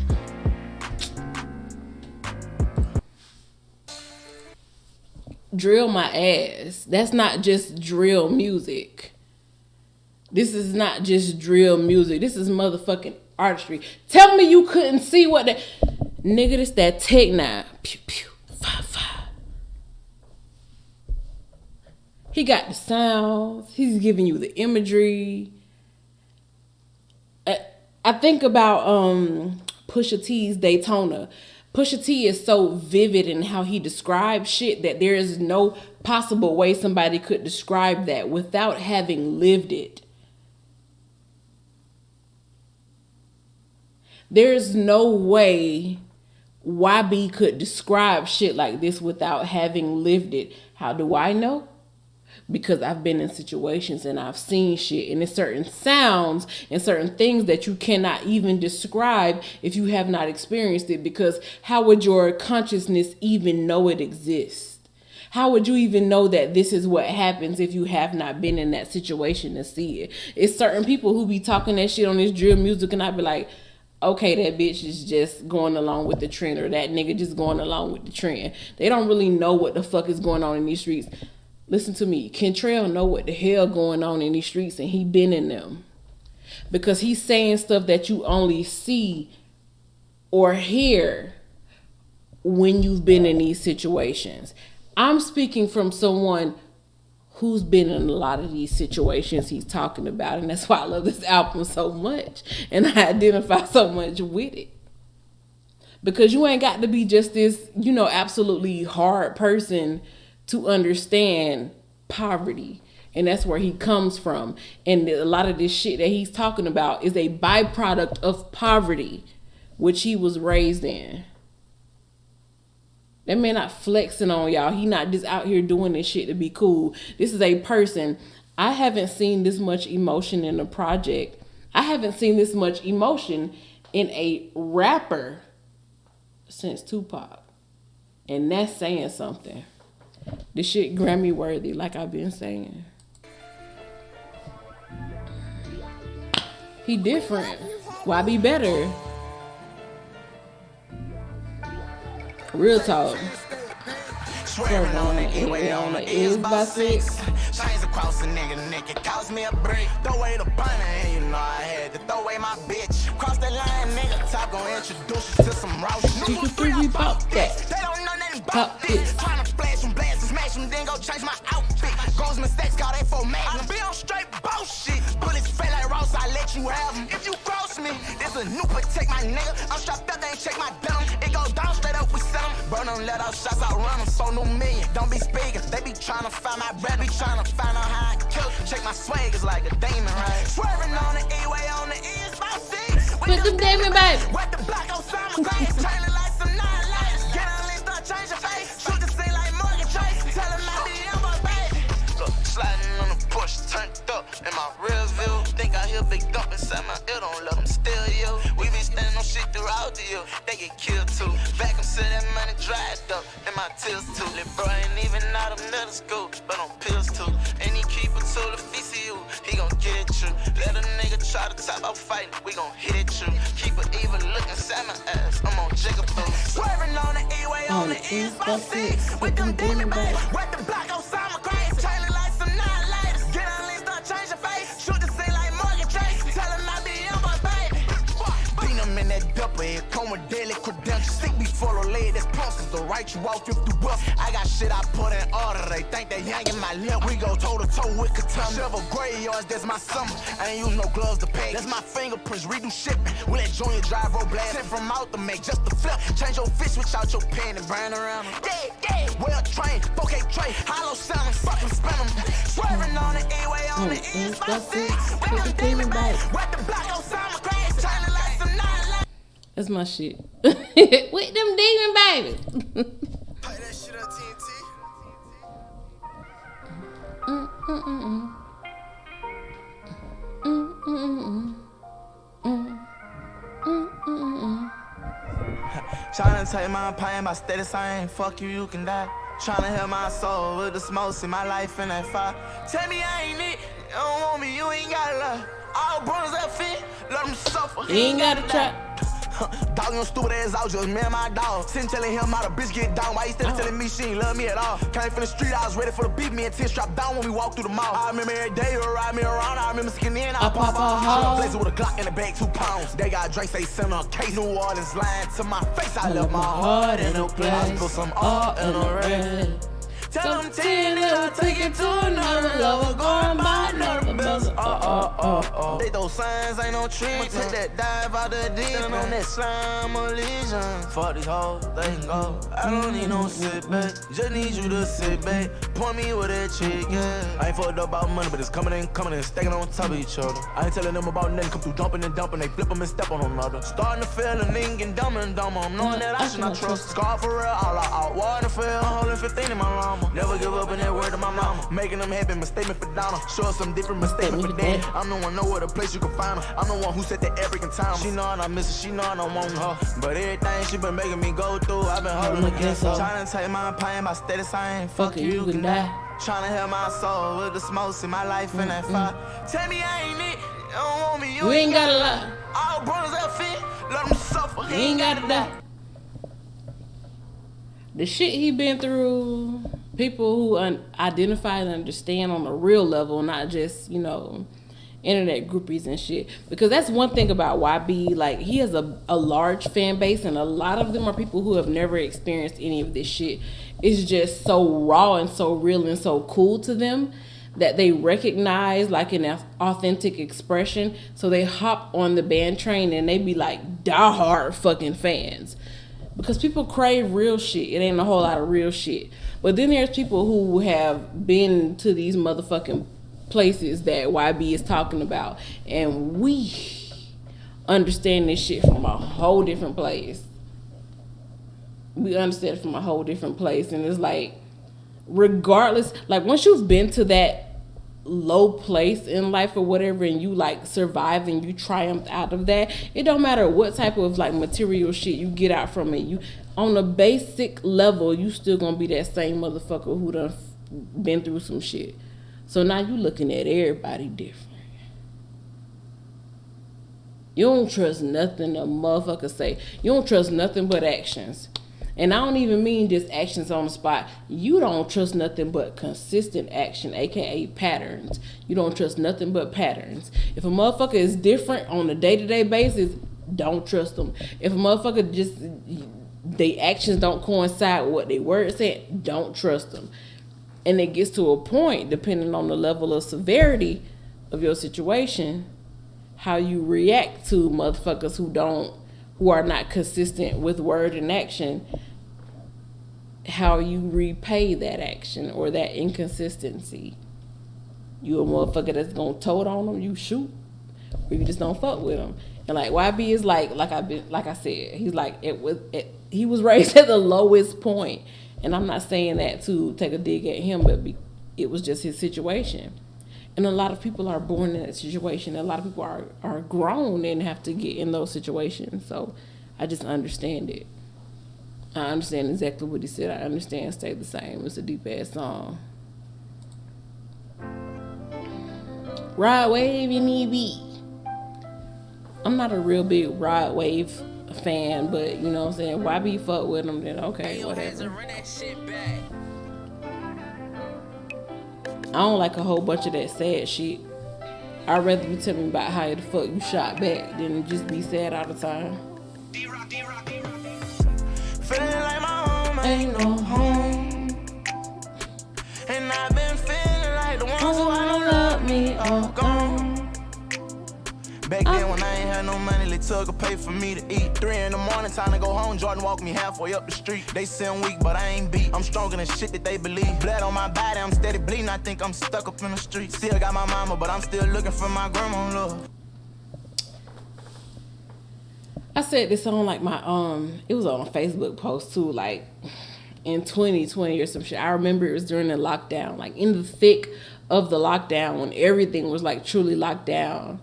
Drill my ass. That's not just drill music. This is not just drill music. This is motherfucking artistry. Tell me you couldn't see what that... Nigga, this that tech now. Pew, pew, fa, fa. He got the sounds. He's giving you the imagery. I think about Pusha T's Daytona. Pusha T is so vivid in how he describes shit that there is no possible way somebody could describe that without having lived it. There's no way YB could describe shit like this without having lived it. How do I know? Because I've been in situations and I've seen shit, and there's certain sounds and certain things that you cannot even describe if you have not experienced it, because how would your consciousness even know it exists? How would you even know that this is what happens if you have not been in that situation to see it? It's certain people who be talking that shit on this drill music and I be like, okay, that bitch is just going along with the trend, or that nigga just going along with the trend. They don't really know what the fuck is going on in these streets. Listen to me. Kentrell know what the hell going on in these streets, and he been in them. Because he's saying stuff that you only see or hear when you've been in these situations. I'm speaking from someone who's been in a lot of these situations he's talking about, and that's why I love this album so much, and I identify so much with it. Because you ain't got to be just this, absolutely hard person to understand poverty. And that's where he comes from. And a lot of this shit that he's talking about is a byproduct of poverty, which he was raised in. That man not flexing on y'all. He not just out here doing this shit to be cool. This is a person. I haven't seen this much emotion in a project. I haven't seen this much emotion in a rapper since Tupac. And that's saying something. This shit Grammy worthy, like I've been saying. He different. Why be better? Real talk. Swerve on the anyway on the is by 6. Chains across a nigga neck, it cost me a break. Throw away the burner, and you know I had to throw away my bitch. Cross the line, nigga, top gon' introduce you to some raw shit. 2 to 3, we pop that. They don't know nothing Pop about this. this. Tryna splash some blast and smash them, then go change my outfit. Goes mistakes, call that for magnum. I be on straight bullshit. Bullets feel like Ross, I let you have them. If you cross me, me. This a new protect my nigga. I'm strapped up, they ain't check my denim. It go down straight up, we send them. Bro, don't let out shots, I run them. So new million, don't be speaking. They be trying to find my bread, be trying to find out how I can kill. Check my swag, it's like a demon, right? Swerving on the E-way on the East, about six. With them demon, baby. Wet the block on summer grass, trailing like some nine lights. Get on list, start changing face. Shoot the scene like Morgan Chase. Tell him I be YoungBoy, baby. Look, sliding on the push, turned up in my rear view. Think I hear big dump inside my ear, don't let them steal you. We been standing on shit throughout the year, they get killed too. Vacuum said that money dried up, and my tears too. Lil' bro ain't even out of middle school, but on pills too. And he keep it to the VCU, he gon' get you. Let a nigga try to top out fighting, we gon' hit you. Keep it even looking inside my ass, I'm on Jigaboo. Swerving on the E-way on the East by 6. With them demon bags, wet the block on summer grass. Trailing like some nine lighters. Get on list, start changing face. Shoot the scene like Morgan Chase. Tell him I be YoungBoy, baby. Beat him in that double head, come with daily credentials. Stick me full of lead, that's pulses to write you off if you will. I got shit I put in order, they think they young in my lip. We go toe to toe with Katana. Silver gray yards, that's my summer. I ain't use no gloves to pay. That's my fingerprints, redo shipping. We let Junior drive road blast. Sent from out to make just a flip. Change your fish, switch out your pen and burn around them. Yeah, well trained, 4K tray, hollow sound, fucking spin them. Swerving on the E-way on the East by 6. With them demon bags, wet the block on summer grass. Trailing like some nine lights. That's my shit. With them demon babies. Play that shit on TNT. Tryna take my pain by steady saying, fuck you, you can die. Tryna heal my soul with the smoke, see my life in that fire. Tell me I ain't it, you don't want me, you ain't gotta lie. All brothers that fit, let them suffer. You ain't gotta try. Dog, you stupid ass out, just me and my dog. Sitting telling him how the bitch get down, why he still telling me she ain't love me at all. Came from the street, I was ready for the beat, me and 10 strapped down when we walked through the mall. I remember every day you ride me around, I remember skinny in, I pop out. Blazing with a Glock in the bag, 2 pounds. They got drinks, they send a case. New Orleans lying to my face, I left my heart in a place. I put some art in a red. Tell them 10 that I'll take it to another level. Going by another buzzer. They throw signs, ain't no treatment. Take that dive out the deep on that slime lesion. Fuck these hoes, they can go. I don't need no sit back. Just need you to sit back. Point me with that chick, yeah. I ain't fucked up about money, but it's coming in, stacking on top of each other. I ain't telling them about nothing. Come through dumping and dumping. They flip them and step on another. Starting to feel a nigga and dumb and dumb. I'm knowing that I should not trust. Scar for real, all out. Water fell. I'm holding 15 in my llama. Never give up in that word to my mama. Making them happy, mistake me for Donna. Show us some different mistake me for Dan. I'm the one know where the place you can find her. I'm the one who set the African time. She know I miss her, she know I don't want her. But everything she been making me go through, I've been holding against her. Trying to take my pain by steady saying, fuck you, you can die. Trying to heal my soul with the smoke, see my life in that fire. Tell me I ain't it, you don't want me, You ain't gotta lie. All brothers that fit, let them suffer. You ain't gotta die. The shit he been through, people who identify and understand on a real level, not just, internet groupies and shit. Because that's one thing about YB, like, he has a large fan base, and a lot of them are people who have never experienced any of this shit. It's just so raw and so real and so cool to them that they recognize like an authentic expression. So they hop on the band train and they be like diehard fucking fans. Because people crave real shit. It ain't a whole lot of real shit. But then there's people who have been to these motherfucking places that YB is talking about. And we understand this shit from a whole different place. We understand it from a whole different place. And it's like, regardless, like once you've been to that low place in life or whatever, and you like survived and you triumphed out of that, it don't matter what type of like material shit you get out from it. You on a basic level, you still gonna be that same motherfucker who done been through some shit. So now you looking at everybody different. You don't trust nothing a motherfucker say. You don't trust nothing but actions. And I don't even mean just actions on the spot. You don't trust nothing but consistent action, aka patterns. You don't trust nothing but patterns. If a motherfucker is different on a day-to-day basis, don't trust them. If a motherfucker just, they actions don't coincide with what they words say, don't trust them. And it gets to a point, depending on the level of severity of your situation, how you react to motherfuckers who are not consistent with word and action, how you repay that action or that inconsistency. You a motherfucker that's gonna tote on them, you shoot, or you just don't fuck with them. And like YB is like I said, he's like he was raised at the lowest point, and I'm not saying that to take a dig at him, but it was just his situation. And a lot of people are born in that situation. A lot of people are grown and have to get in those situations. So I just understand it. I understand exactly what he said. I understand Stay the Same. It's a deep ass song. Rod Wave, you need beat. I'm not a real big Rod Wave fan, but you know what I'm saying? YB fuck with him, then okay, whatever. I don't like a whole bunch of that sad shit. I'd rather you tell me about how the fuck you shot back than just be sad all the time. Feeling like my home ain't no home. And I've been feeling like the ones who I don't love me are gone. Back then when I ain't had no money, they took a pay for me to eat. 3 in the morning, time to go home. Jordan walked me halfway up the street. They say I'm weak, but I ain't beat. I'm stronger than shit that they believe. Blood on my body, I'm steady bleeding. I think I'm stuck up in the street. Still got my mama, but I'm still looking for my grandma love. I said this on like my it was on a Facebook post too, like in 2020 or some shit. I remember it was during the lockdown, like in the thick of the lockdown when everything was like truly locked down.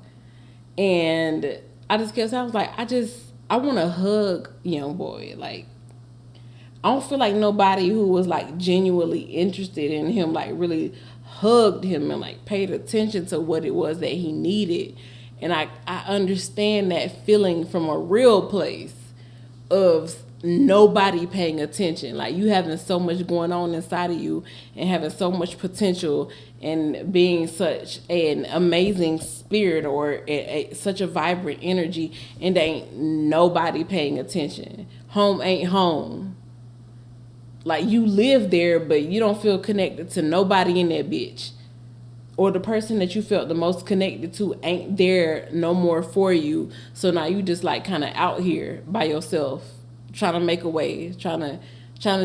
And I just kept saying, I was like, I want to hug YoungBoy. Like, I don't feel like nobody who was like genuinely interested in him like really hugged him and like paid attention to what it was that he needed. And I understand that feeling from a real place of nobody paying attention. Like you having so much going on inside of you and having so much potential and being such an amazing spirit or such a vibrant energy, and ain't nobody paying attention. Home ain't home. Like you live there, but you don't feel connected to nobody in that bitch. Or the person that you felt the most connected to ain't there no more for you. So now you just like kind of out here by yourself, trying to make a way, trying to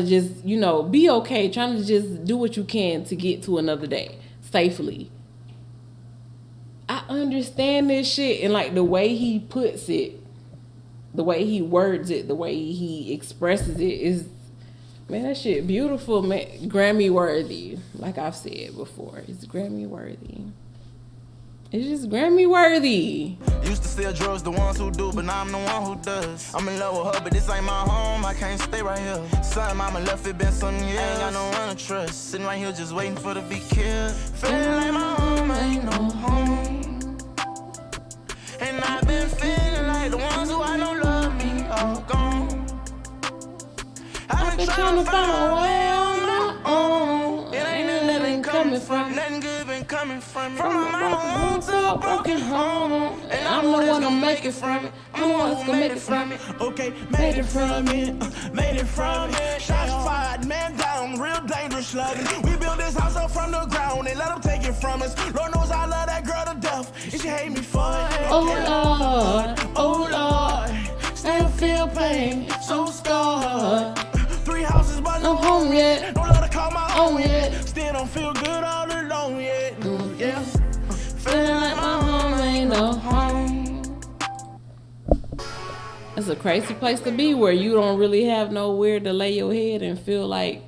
just, be okay, trying to just do what you can to get to another day safely. I understand this shit, and like the way he puts it, the way he words it, the way he expresses it is, man, that shit beautiful, man. Grammy worthy. Like I've said before, it's Grammy worthy. It's just Grammy worthy. Used to sell drugs, the ones who do, but now I'm the one who does. I'm in love with her, but this ain't my home. I can't stay right here. Son, mama left, it been some years. Ain't got no one to trust. Sitting right here just waiting for to be killed. Feeling like my home ain't no home. And I've been feeling like the ones who I don't love me are gone. I've been trying to find a way on my own. It ain't nothing coming from, nothing good been coming from me. From my mama home to a broken home. And I'm the one gonna make it from it. I'm the one who's gonna make it from it. Okay, made it from it, made it from it. Shots fired, man down, real dangerous slugging. We built this house up from the ground and let them take it from us. Lord knows I love that girl to death, and she hate me for it. Oh Lord, still feel pain, so scarred. 3 houses, but no home yet. Don't let her call my own yet. Still don't feel good all alone yet. Yeah. Feeling like my home ain't no home. It's a crazy place to be where you don't really have nowhere to lay your head and feel like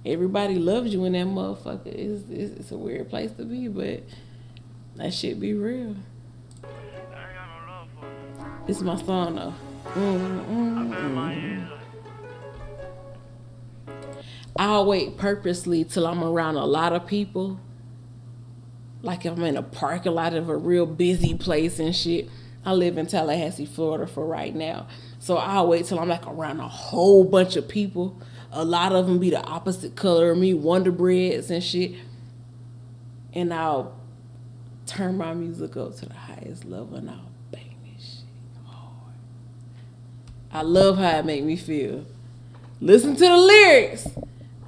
everybody loves you in that motherfucker. It's a weird place to be, but that shit be real. This is my song though. I'll wait purposely till I'm around a lot of people. Like if I'm in a parking lot of a real busy place and shit. I live in Tallahassee, Florida for right now. So I'll wait till I'm like around a whole bunch of people. A lot of them be the opposite color of me, Wonder Breads and shit. And I'll turn my music up to the highest level and I'll bang this shit hard. I love how it make me feel. Listen to the lyrics.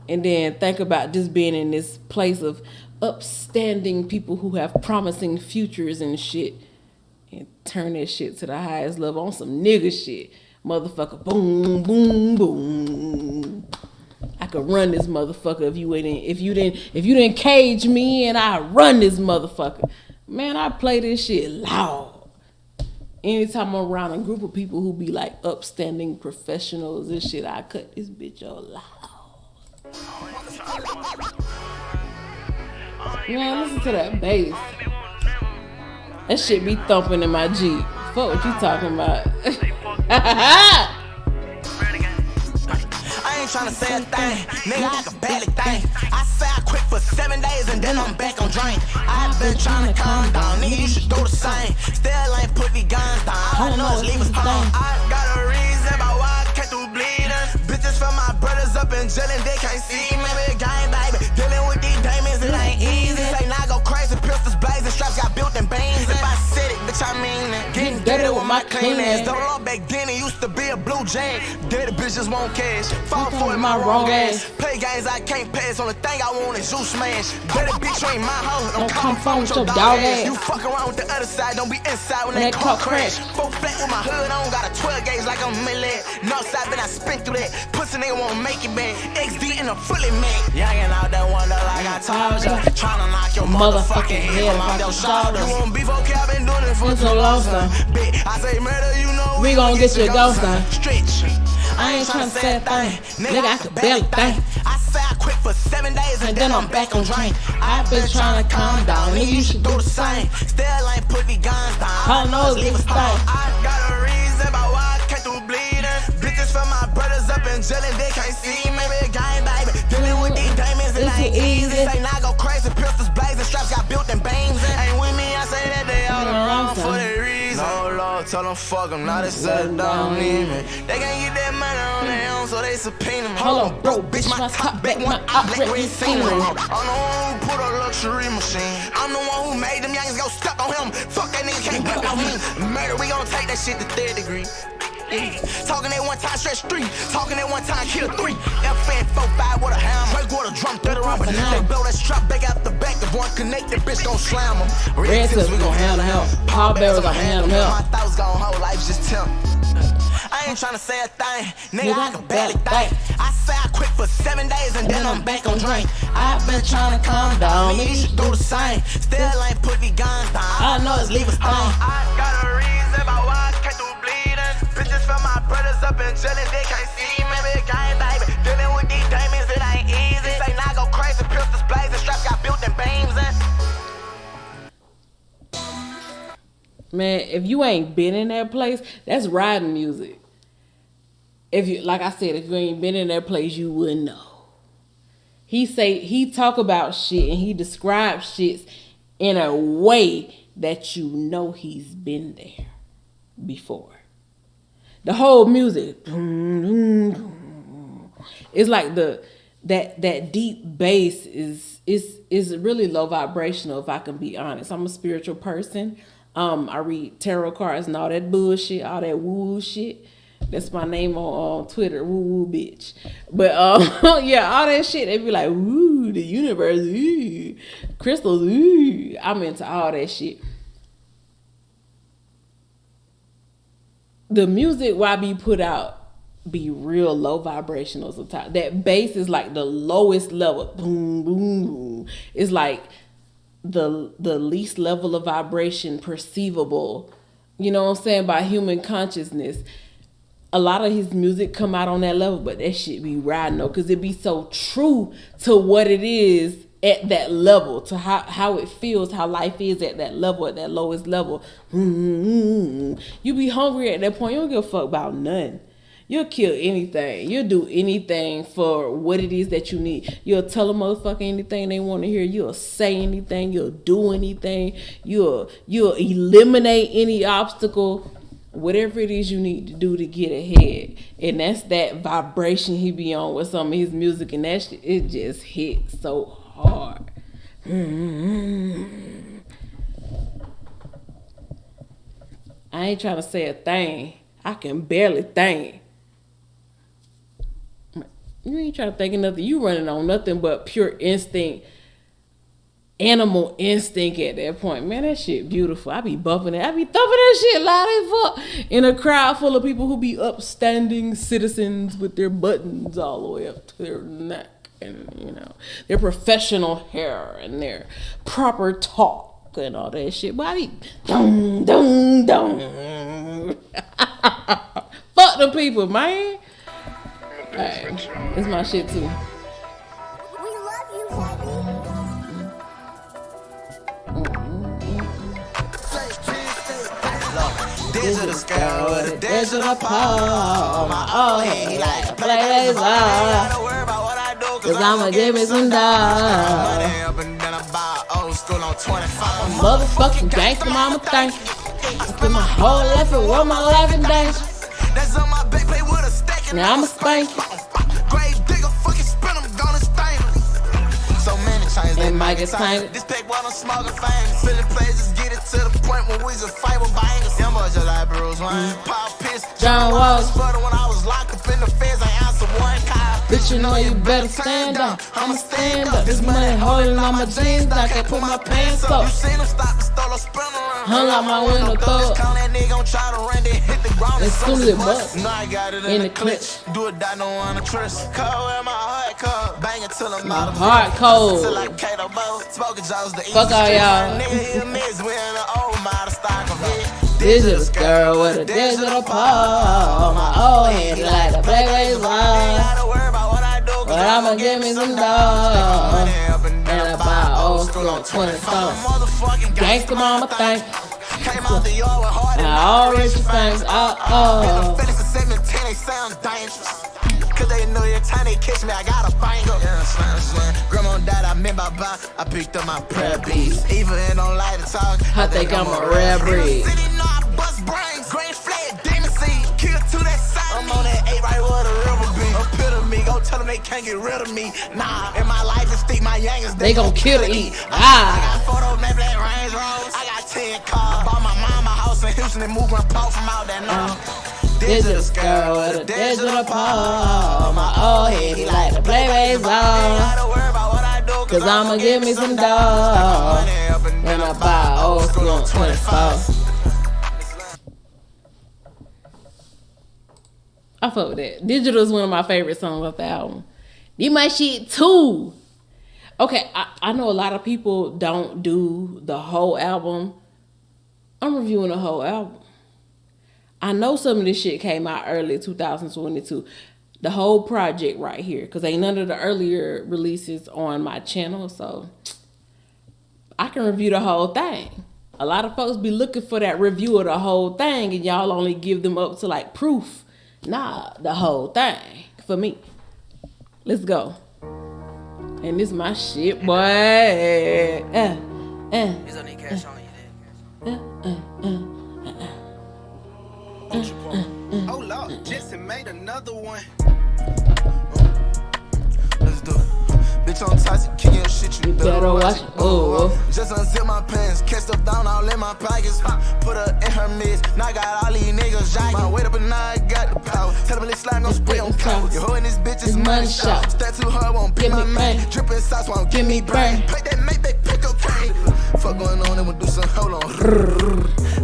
And then think about just being in this place of upstanding people who have promising futures and shit. and turn that shit to the highest level on some nigga shit. Motherfucker, boom, boom, boom. I could run this motherfucker if you didn't cage me and I run this motherfucker. Man, I play this shit loud. Anytime I'm around a group of people who be like upstanding professionals and shit, I cut this bitch all loud. Man, listen to that bass. That shit be thumping in my Jeep. Fuck what you talking about. I ain't tryna say a thing, nigga, I can barely think. I say I quit for 7 days and then I'm back on drink. I've been tryna calm down, nigga, you should do the same. Still ain't put these guns down, I know it's leave us alone. I got a reason about why I came through bleeding. Bitches from my brothers up in jail and they can't see me. Gang, baby, dealing with these demons, it ain't easy. Say now go crazy, pistols blazing, straps got built in beans. If I said it, bitch, I mean it. Getting dirty with my clean ass. Don't know back then, it used to be a blue jay. Dirty bitches won't cash. Fall for it, my wrong ass. Play games I can't pass. Only thing I want is you smash. Dirty bitch, you ain't my hoe. Don't come phone with your dog ass. You fuck around with the other side. Don't be inside when that car crash. Full flat with my hood on. Got a 12 gauge like I'm Millet. Northside, but I spin through that. Pussy nigga won't make it back. XD in a fully man. Youngin' out that wonder like I told ya. Tryna knock your motherfucking head off your shoulders. You won't be okay, I've been doing it for so long, son. Bitch, I say murder, you know we gon' get your ghost, son. Stretch. I ain't tryna say a thing, nigga, I can barely think. I say I quit for 7 days and then I'm back on drink. I've been tryna calm down, nigga, you should do the same. Still ain't put these guns down, I know it's leave us alone. I got a reason about why I came through bleeding. Bitches from my brothers up in jail and they can't see me. Gang, baby, dealing with these demons, it ain't easy. Say now go crazy, pistols blazing, straps got built in beams. Ain't with me, I say that they all wrong for that reason. No Lord, tell them fuck them, now they settle down, leave me. They can't get that money on their own, so they subpoena me. Hold on, bro, bitch, my top back, my outlet, we seen it. I'm the one who put a luxury machine. I'm the one who made them youngins go stuck on him. Fuck that nigga, can't grip on me. Murder, we gon' take that shit to 3rd degree. Talking at one time, stretch 3. Talking at one time, kill 3. FN 4-5 with a hammer. Break with a drum, 30 around. But they blow that strap back out the back. If one connect, the bitch gon' slam them. Red tips, we gon' handle him. Paul Bearers gon' handle him. My thoughts gon' hold, life's just temp. I ain't tryna say a thing, nigga, I can barely think. I say I quit for 7 days and then I'm back on drink. I've been tryna calm down, nigga, you should do the same. Still ain't put these guns down, I know it's leave us alone. I got a reason about why I came through bleeding. Bitches from my brothers up in jail and they can't see me. Gang, baby, dealing with these demons, it ain't easy. Say now go crazy, pistols blazing, straps got built in beams. Man, if you ain't been in that place, that's riding music. If you, like I said, if you ain't been in that place, you wouldn't know. He talk about shit and he describes shits in a way that you know he's been there before. The whole music, it's like that deep bass is really low vibrational. If I can be honest, I'm a spiritual person. I read tarot cards and all that bullshit, all that woo shit. That's my name on Twitter, woo woo bitch. But yeah, all that shit, they be like, woo, the universe, ooh, crystals, ooh. I'm into all that shit. The music YB put out be real low vibrational sometimes. That bass is like the lowest level. Boom, boom, boom. It's like the least level of vibration perceivable, you know what I'm saying, by human consciousness. A lot of his music come out on that level, but that shit be riding though, because it be so true to what it is at that level, to how it feels, how life is at that level, at that lowest level. You be hungry at that point. You don't give a fuck about nothing. You'll kill anything. You'll do anything for what it is that you need. You'll tell a motherfucker anything they want to hear. You'll say anything. You'll do anything. You'll eliminate any obstacle. Whatever it is you need to do to get ahead. And that's that vibration he be on with some of his music. And that shit, it just hits so hard. I ain't trying to say a thing. I can barely think. You ain't trying to think of nothing. You running on nothing but pure instinct. Animal Instinct at that point. Man, that shit beautiful. I be bumping it. I be thumping that shit loud as fuck. In a crowd full of people who be upstanding citizens with their buttons all the way up to their neck. And, you know, their professional hair and their proper talk and all that shit. But I be dum, dum, dum. Fuck the people, man. Alright, it's my shit too. Digital girl with a digital pole. My old head, he like to play his cause I'ma give me some dough. Motherfucking gangster mama, thank you. I put my whole life and roll my life in danger. Now I'ma spank you. And might get tainted. This pack while I'm smoking famous. Filling places, get it to the point where we just fight with bangers. Them boys just like Bruce Wayne. Pop piss, John Walls. But when I was locked up in the feds, I answered one call. Bitch, you know you better stand up. I'ma stand up. This money holding on my jeans. I can't put my pants up. You seen them stop and stole a spin around. Hung out my window, throw it. Call that nigga gon' try to run, then hit the ground As soon as it bust. No, I got it in the clutch. Do it, die, no one to trust. Cold where my heart cold. Bang it till I'm My out of heart cold. Till like Kato Bow. Smoking jaws the Fuck all y'all. Nigga, he a miss. We in the old model stock of it. Digital girl with a digital pole. My old head like to play baseball. But I'ma give me some dough. And I buy old school on 24. Gangsta mama, thank you. Came out the yard with hard And all rich things, oh. Felix and 17, they sound dangerous. Cause they know every time they catch me, I got a banger. Yeah, slam. Grandma died, I remember I picked up my prayer beats. Even in don't like to talk, I think I'm a rare breed. City know I bust brains, green flag, demon seed. Kill to that side. I'm on that 8 right where the river be. Epitome, go tell them they can't get rid of me. Nah, in my life it's stick my youngest. They gon' kill to eat. I got photos, maybe that Range Rose. I got 10 cars. Bought my mama house in Houston and moved grandpa from out there now. Digital girl with a digital pole. My old head, he like to play baseball. Cause I'ma give me some dough. And I buy old school on 24. I fuck with that. Digital is one of my favorite songs off the album. Did my shit too. Okay, I know a lot of people don't do the whole album. I'm reviewing the whole album. I know some of this shit came out early 2022. The whole project right here. Because ain't none of the earlier releases on my channel. So I can review the whole thing. A lot of folks be looking for that review of the whole thing. And y'all only give them up to like proof. Nah, the whole thing. For me. Let's go. And this my shit, boy. He's gonna need cash on you, Oh Lord, Jesse made another one. Let's do it. Bitch on toxic, kicking your shit, you better watch it. Oh. Just unzip my pants, catch stuff down all in my pockets. Put her in her midst, now I got all these niggas jacking. My weight up and now I got the power. Tell them this slime gon' spray on cow. Your hoe in this bitch is money shot. Stay too hard, won't be my man. Drippin' sauce won't give me burn. Play that make they pick okay. Fuck going on, and we'll do some hold on.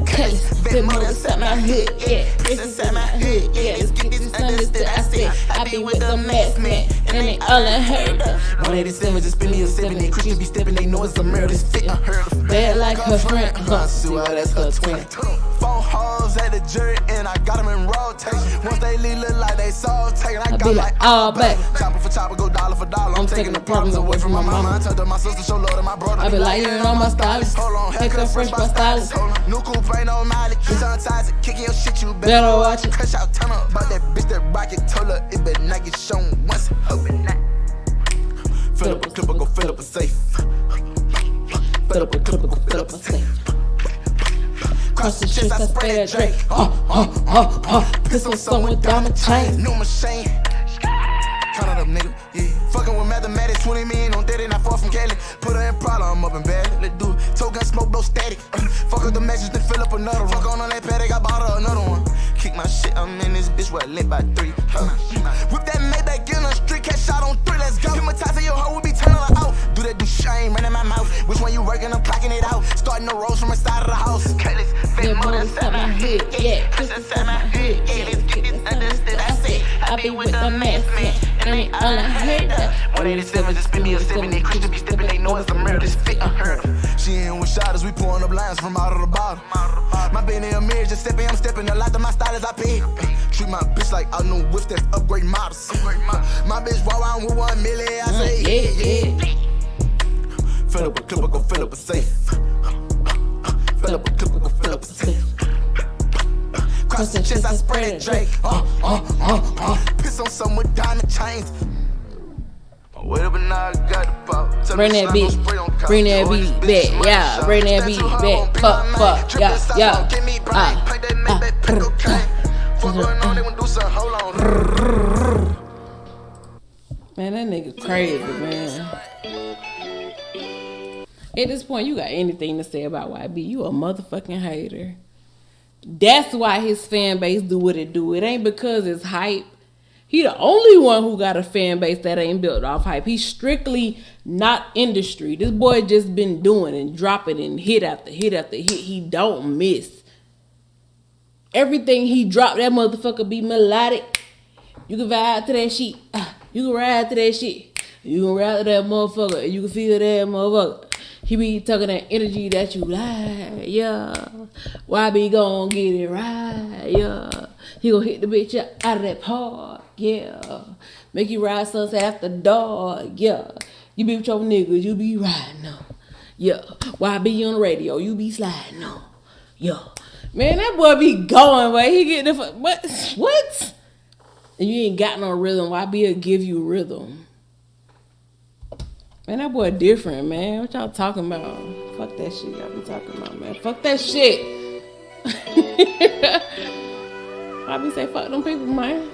Cause been more inside my hood, yeah. It's inside my hood, yeah. Let's get this understood. I said, I be with the mess, man. And they all unheard of. 187, just spin me a 7. They Christian be stepping, they know it's a murder. This fit unheard of. Bad like her friend, See why that's her twin. 4 hoes at the jury, and I got them in rotation. Once they leave, look like they soul taken. I I got be like, all back. Chopper for chopper, go dollar for dollar. I'm taking the problems away from my mama. I turned to my sister, show love to my brother. I be like, you know my stylist. Hold on, Haircut fresh by stylist. Hold on, new coupe, ain't no mileage. Sometimes it kicking your shit, you Better watch it. Crush out, turn up. About that bitch that rocket, told her it better not get shown once. Hoping that. Fill up a clipper, go fill up a safe. Fill up a clipper, go fill up a safe. Cross the chest, I spray that Drake. Pistol song with diamond chain. New machine. Count it up, nigga. Yeah. Fucking with mathematics, 20 million on 30, not far from Cali. Put her in problem, I'm up in bed. Let's do it. Toe gun smoke, blow static. Fuck up the matches, then fill up another one. Fuck on that paddock, I bought her another one. Kick my shit, I'm in this bitch where I lit by 3. Whip that Maybach in the street, catch shot on 3, let's go. Hypnotize your hoe, we be turning her out. Do that, do shit. chain running my mouth. Which one you working? I'm clocking it out. Starting the rolls from the side of the house. Careless, fat mother inside my head. Yeah, Chris inside my head. Yeah, let's get this understood. I said, I be with the mess, man. And they all I heard. 187, just spin me a 7. They Christians be stepping, they know it's a murder. This fit unheard of. She in with shotters, we pouring up lines from out of the bottle. My Benny a mirror, just stepping, I'm stepping. A lot of my style is I pay. Treat my bitch like I know whips that's upgrade models. My bitch walk around with 1 million, I say, yeah. Fill up a clip, I go fill up a safe. Fill up a clip, I go fill up a safe. Cross the chest, I spread it, Drake. Piss on some with diamond chains. Wait up and now I got the pop. Bring that beat. Bring that beat back. Yeah, bring that beat back. Fuck. Yeah. Man, that nigga crazy, man. At this point, you got anything to say about YB, you a motherfucking hater. That's why his fan base do what it do. It ain't because it's hype. He the only one who got a fan base that ain't built off hype. He's strictly not industry. This boy just been doing and dropping and hit after hit after hit. He don't miss. Everything he dropped, that motherfucker be melodic. You can vibe to that shit. You can ride to that shit. You can ride to that motherfucker. You can feel that motherfucker. He be talking that energy that you like, yeah. YB gon' get it right, yeah. He gon' hit the bitch out of that park, yeah. Make you ride sunset after dark, yeah. You be with your niggas, you be riding on, yeah. YB on the radio, you be sliding on, yeah. Man, that boy be going, boy. He get the what? And you ain't got no rhythm. YB will give you rhythm. Man, that boy different, man. What y'all talking about? Fuck that shit y'all be talking about, man. Fuck that shit. I be say fuck them people, man.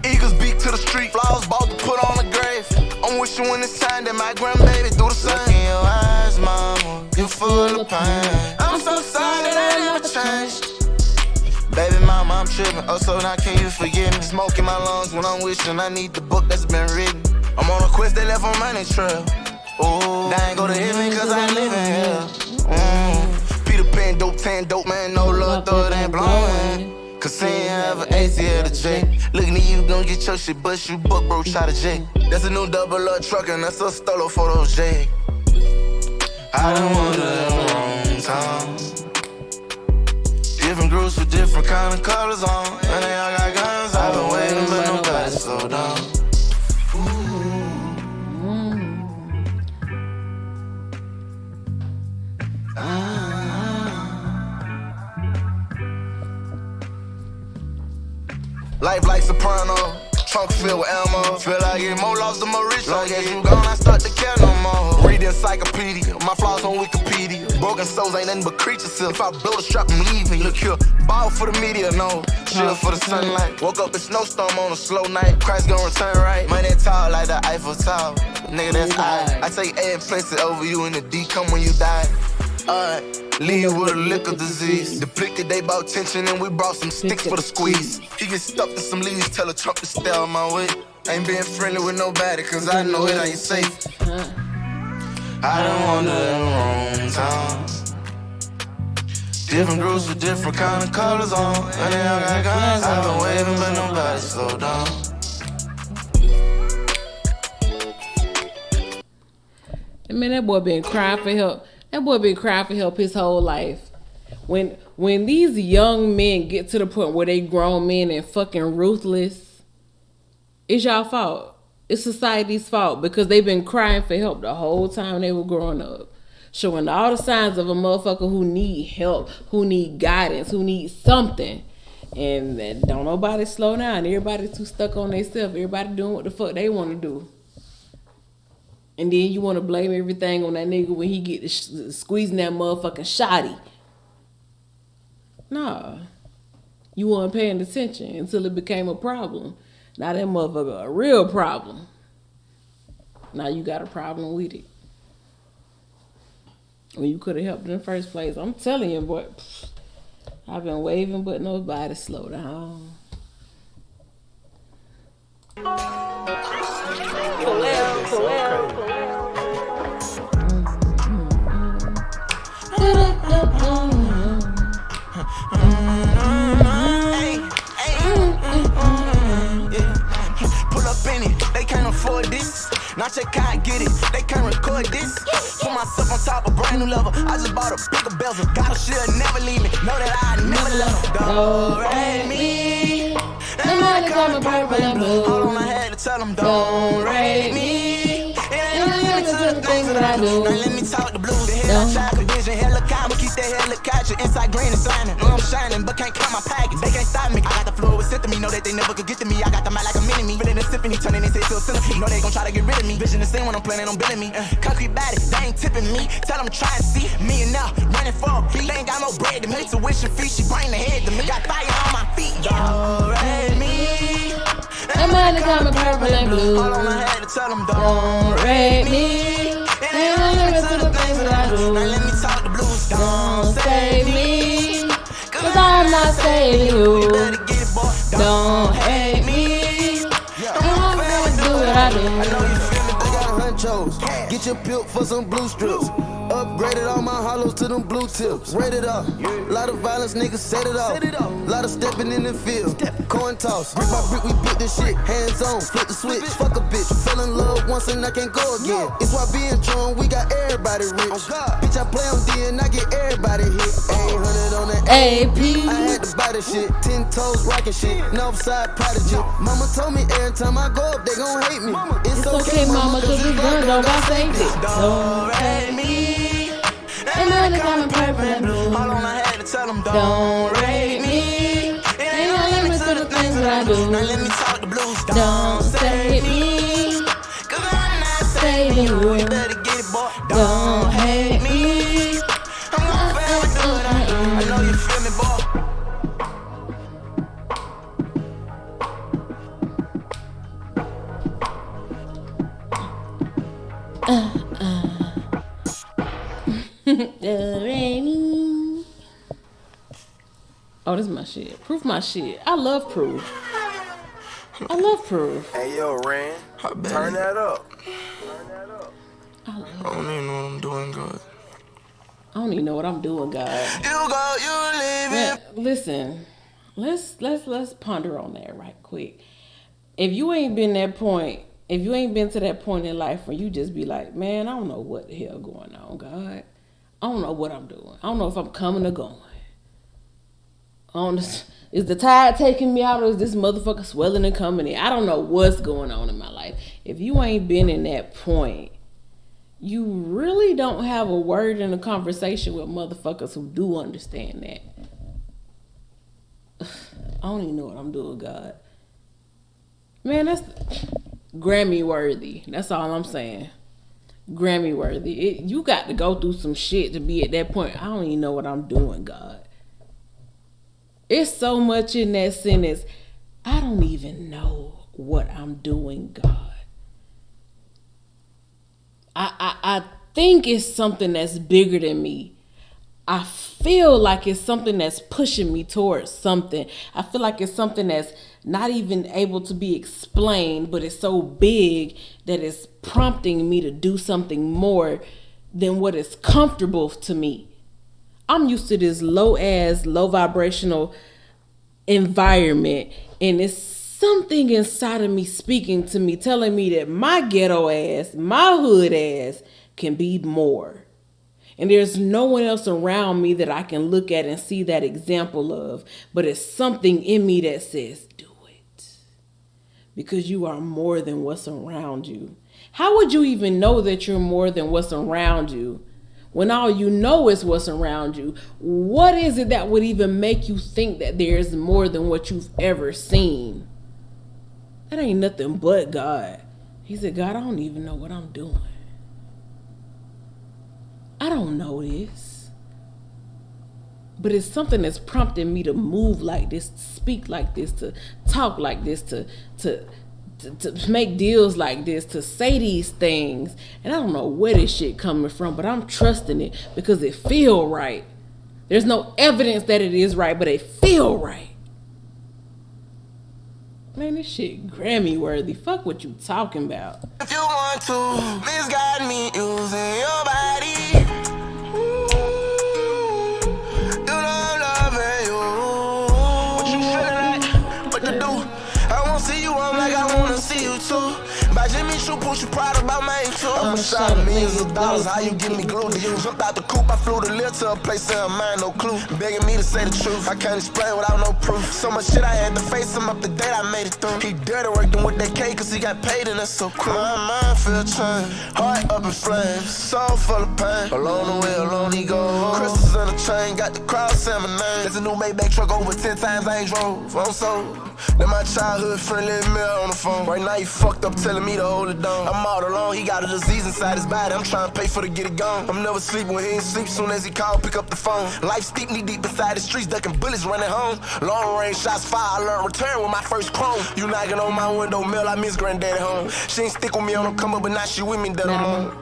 Eagles beak to the street, flowers bought to put on the grave. I'm wishing when it's time that my grandbaby do the same. Look in your eyes, mama, you full of pain. I'm so sorry that I never changed. Baby mama, I'm tripping, oh so now can you forgive me? Smoke in my lungs when I'm wishing I need the book that's been written. I'm on a quest that left on money trail. Ooh, I ain't go to heaven cause I ain't living here. Peter Pan, dope, tan, dope, man, no love, throw it ain't blowing. Cause saying have an ATL to J. Looking at you, gon' get your shit, but you book, bro, shot a J. That's a new double up truck, and that's a stolo for those J. I don't want to the wrong time. Different groups with different kind of colors on. And they all got guns, I've been waiting, but nobody slow down. Life like soprano, trunk filled with ammo. Feel like I get more lost than more rich. Long as you gone, I start to care no more. Read the encyclopedia, my flaws on Wikipedia. Broken souls ain't nothing but creatures. If I blow the strap and leave me, look here, ball for the media, no. Chill for the sunlight. Woke up in snowstorm on a slow night. Christ gon' return right. Money tall like the Eiffel Tower. Nigga, that's I take A and place it over you in the D. Come when you die. Leave with a liquor disease. Depleted, they bought tension and we brought some sticks for the squeeze. He get stuffed in some leaves, tell a Trump to stay on my way. Ain't being friendly with nobody, cause I know it ain't safe. I don't want to the wrong time. Different groups with different kind of colors on. And they all got guns, I've been waving, but nobody slow down. I mean, that boy been crying for help. That boy been crying for help his whole life. When these young men get to the point where they grown men and fucking ruthless, it's y'all fault. It's society's fault because they've been crying for help the whole time they were growing up. Showing all the signs of a motherfucker who need help, who need guidance, who need something. And don't nobody slow down. Everybody too stuck on themselves. Everybody doing what the fuck they want to do. And then you want to blame everything on that nigga when he get to squeezing that motherfucking shotty. Nah. You weren't paying attention until it became a problem. Now that motherfucker a real problem. Now you got a problem with it. when you could have helped in the first place. I'm telling you, boy. I've been waving, but nobody slow down. Pull up in it, they can't afford this. Not your can't get it, they can't record this. Put myself on top of brand new level. I just bought a bigger bezel. God, she'll never leave me. Know that I never let her. Don't rate me. The money coming purple and blue. All on my head to tell them, don't rate me. It ain't no limit to the things that I do. Now let me talk the blues. The hell I try condition, hella calm. Keep that hella catcher. Inside green and sliding. Know I'm shining, but can't count my package. They can't stop me. I got the floor with sent to me. Know that they never could get to me. I got them out like a mini me. Feeling a symphony, turning into a centipede. Know they gon' try to get rid of me. Vision the same when I'm planning on billing me. Concrete body, they ain't tipping me. Tell them try and see me and now running for a beat. They ain't got no bread to me. Tuition fee, she bring the head to me. Got fire on my feet. Don't rate me. The money coming purple and blue. All on my head to tell them, don't rate me. Ain't no limit to the things that I do. Now let me talk the blues. Don't save me, cause I'm not saving you. Better get it, boy. Don't hate me, I'm gonna do what I do. I know you feel me, I got hunchos. Get your pill for some blue strips. Upgraded all my hollows to them blue tips. Rated up. Lot of violence, niggas set it off. Lot of stepping in the field. Coin toss. Brick by brick, we built this shit. Hands on, flip the switch. Fuck a bitch. Fell in love once and I can't go again. It's why being strong, we got everybody rich. Bitch, I play on D and I get everybody hit. 800 on the AP. I had to buy the shit. 10 toes rocking shit. Northside prodigy. Mama told me every time I go up, they gon' hate me. It's okay, mama, cause this gun don't got safety. don't rate me. The money coming purple and blue. All on my head to tell them, Don't rate me. Ain't no limit to the things that I do. Now let me talk the blues. Don't save me, Cause I'm not saving you. You better get it, boy. Don't hate me, I'm gonna forever do what I do. I know you feel me, boy. Oh, this is my shit. Proof my shit. I love Proof. I love Proof. Hey, yo, Ran, turn that up. I don't even know what I'm doing, God. I don't even know what I'm doing, God. You go, you leave Man, it. listen, let's ponder on that right quick. If you ain't been that point, if you ain't been to that point in life where you just be like, man, I don't know what the hell going on, God. I don't know what I'm doing. I don't know if I'm coming or going. Is the tide taking me out or is this motherfucker swelling and coming in? I don't know what's going on in my life. If you ain't been in that point, you really don't have a word in a conversation with motherfuckers who do understand that. I don't even know what I'm doing, God. Man, that's Grammy worthy. That's all I'm saying. Grammy worthy. You got to go through some shit to be at that point. I don't even know what I'm doing, God. It's so much in that sentence. I don't even know what I'm doing, God. I think it's something that's bigger than me. I feel like it's something that's pushing me towards something. I feel like it's something that's not even able to be explained, but it's so big that it's prompting me to do something more than what is comfortable to me. I'm used to this low vibrational environment, and it's something inside of me speaking to me, telling me that my ghetto ass, my hood ass can be more. And there's no one else around me that I can look at and see that example of, but it's something in me that says, do it. Because you are more than what's around you. How would you even know that you're more than what's around you when all you know is what's around you? What is it that would even make you think that there's more than what you've ever seen? That ain't nothing but God. He said, God, I don't even know what I'm doing. I don't know this. But it's something that's prompting me to move like this, to speak like this, to talk like this, to to make deals like this, to say these things, and I don't know where this shit coming from, but I'm trusting it because it feel right. There's no evidence that it is right, but it feel right. Man, this shit Grammy worthy. Fuck what you talking about. If you want to misguide me using your body, you know I'm loving you. What you feeling like? What to do? I won't see you, I'm like I wanna see you too. By Jimmy Choo, push you proud about mine too. I'm a shot of millions of dollars, how you give me glue to you? Jumped out the coop, I flew the lift to a place in mind, no clue. Begging me to say the truth, I can't explain without no proof. So much shit I had to face him up the date I made it through. He dirty working with that K cause he got paid and that's so cool. My mind feel changed, heart up in flames, soul full of pain. Alone the way, alone he goes. Crystals in the chain, got the crowd saying my name. There's a new Maybach truck over 10 times I ain't drove. I'm so then my childhood friendly mirror on the phone. Right now he fucked up telling me to hold it down. I'm all alone, he got a disease inside his body. I'm trying to pay for to get it gone. I'm never sleeping when he ain't sleep. Soon as he call, pick up the phone. Life steep knee deep inside the streets, ducking bullets running home. Long range shots fire, I learned return with my first chrome. You knocking on my window, Mel, I miss granddaddy home. She ain't stick with me on the come up, but now she with me, that I'm on.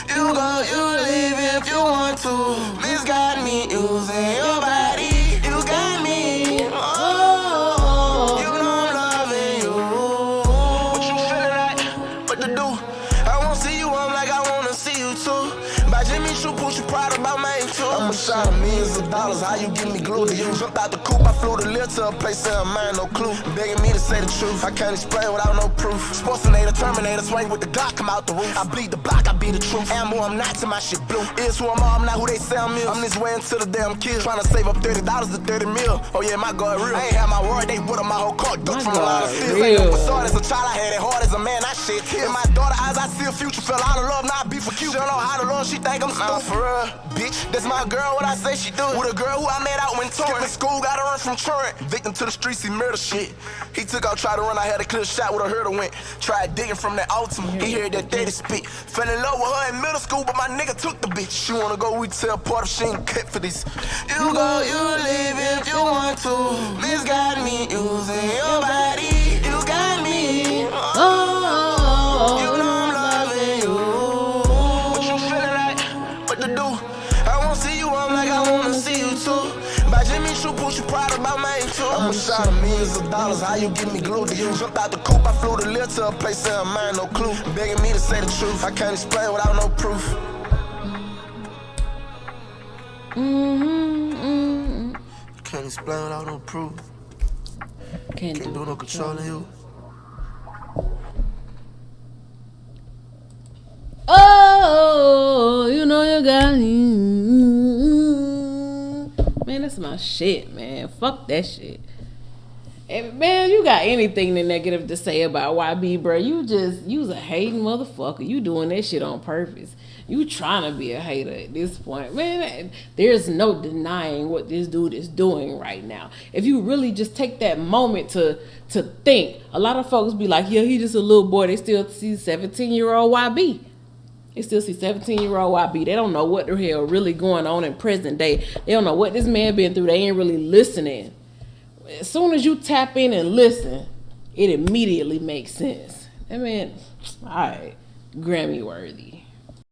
You go, you leave if you want to. Misguide me using your body. You got me. Oh, you know I'm loving you. What you feeling like? What to do? I won't see you, I'm like I wanna see you too. By Jimmy Choo, push you proud about mine too. I'm a shot of millions of dollars, how you give me glue to you? Jumped out the coop, I flew the lift to a place in mind, no clue. Begging me to say the truth, I can't explain without no proof. Sportsinator, Terminator, swing with the Glock, come out the roof. I bleed the block, I be the truth. Ammo, I'm not to my shit blue. Is who I'm not who they say I'm is. I'm this way until the damn kill. Trying to save up $30 to 30 mil. Oh yeah, my God, real. I ain't had my word, they put up my whole car, ducked from a lot of steel. Ain't no facade, as a child, I had it hard as a man, I shit. In my daughter eyes, I see a future, fell out of love, now I be for cute. She don't know how to love, she think I'm stupid. For real, bitch, that's my girl, what I say she do. With a girl who I met out when touring. Skipping school, got her run from Trent. Victim to the streets, he murder shit. He took out, tried to run, I had a clear shot with a hurdle went. Tried digging from that Ultima, he heard that daddy spit. Fell in love with her in middle school, but my nigga took the bitch. She wanna go retail part if she ain't cut for this. You go, you leave if you want to. Misguide me using your body. You got me. Oh, you know I'm loving you. What you feeling like? What to do? I won't see you, I'm like I wanna see you too. By Jimmy Choo, push you proud about mine too. I'm a shot of millions of dollars, how you give me glue to you? Jumped out the coop, I flew the lift to a place in mind, no clue. Begging me to say the truth, I can't explain without no proof. Can't explain without no proof. Can't do no controlling you. Oh, you know you got me. Man, that's my shit, man. Fuck that shit. And man, you got anything negative to say about YB, bro? You's a hating motherfucker. You doing that shit on purpose. You trying to be a hater at this point, man. There's no denying what this dude is doing right now. If you really just take that moment to think, a lot of folks be like, yeah, he just a little boy. They still see 17-year-old YB. They still see 17-year-old YB. They don't know what the hell really going on in present day. They don't know what this man been through. They ain't really listening. As soon as you tap in and listen, it immediately makes sense. I mean, all right, Grammy worthy.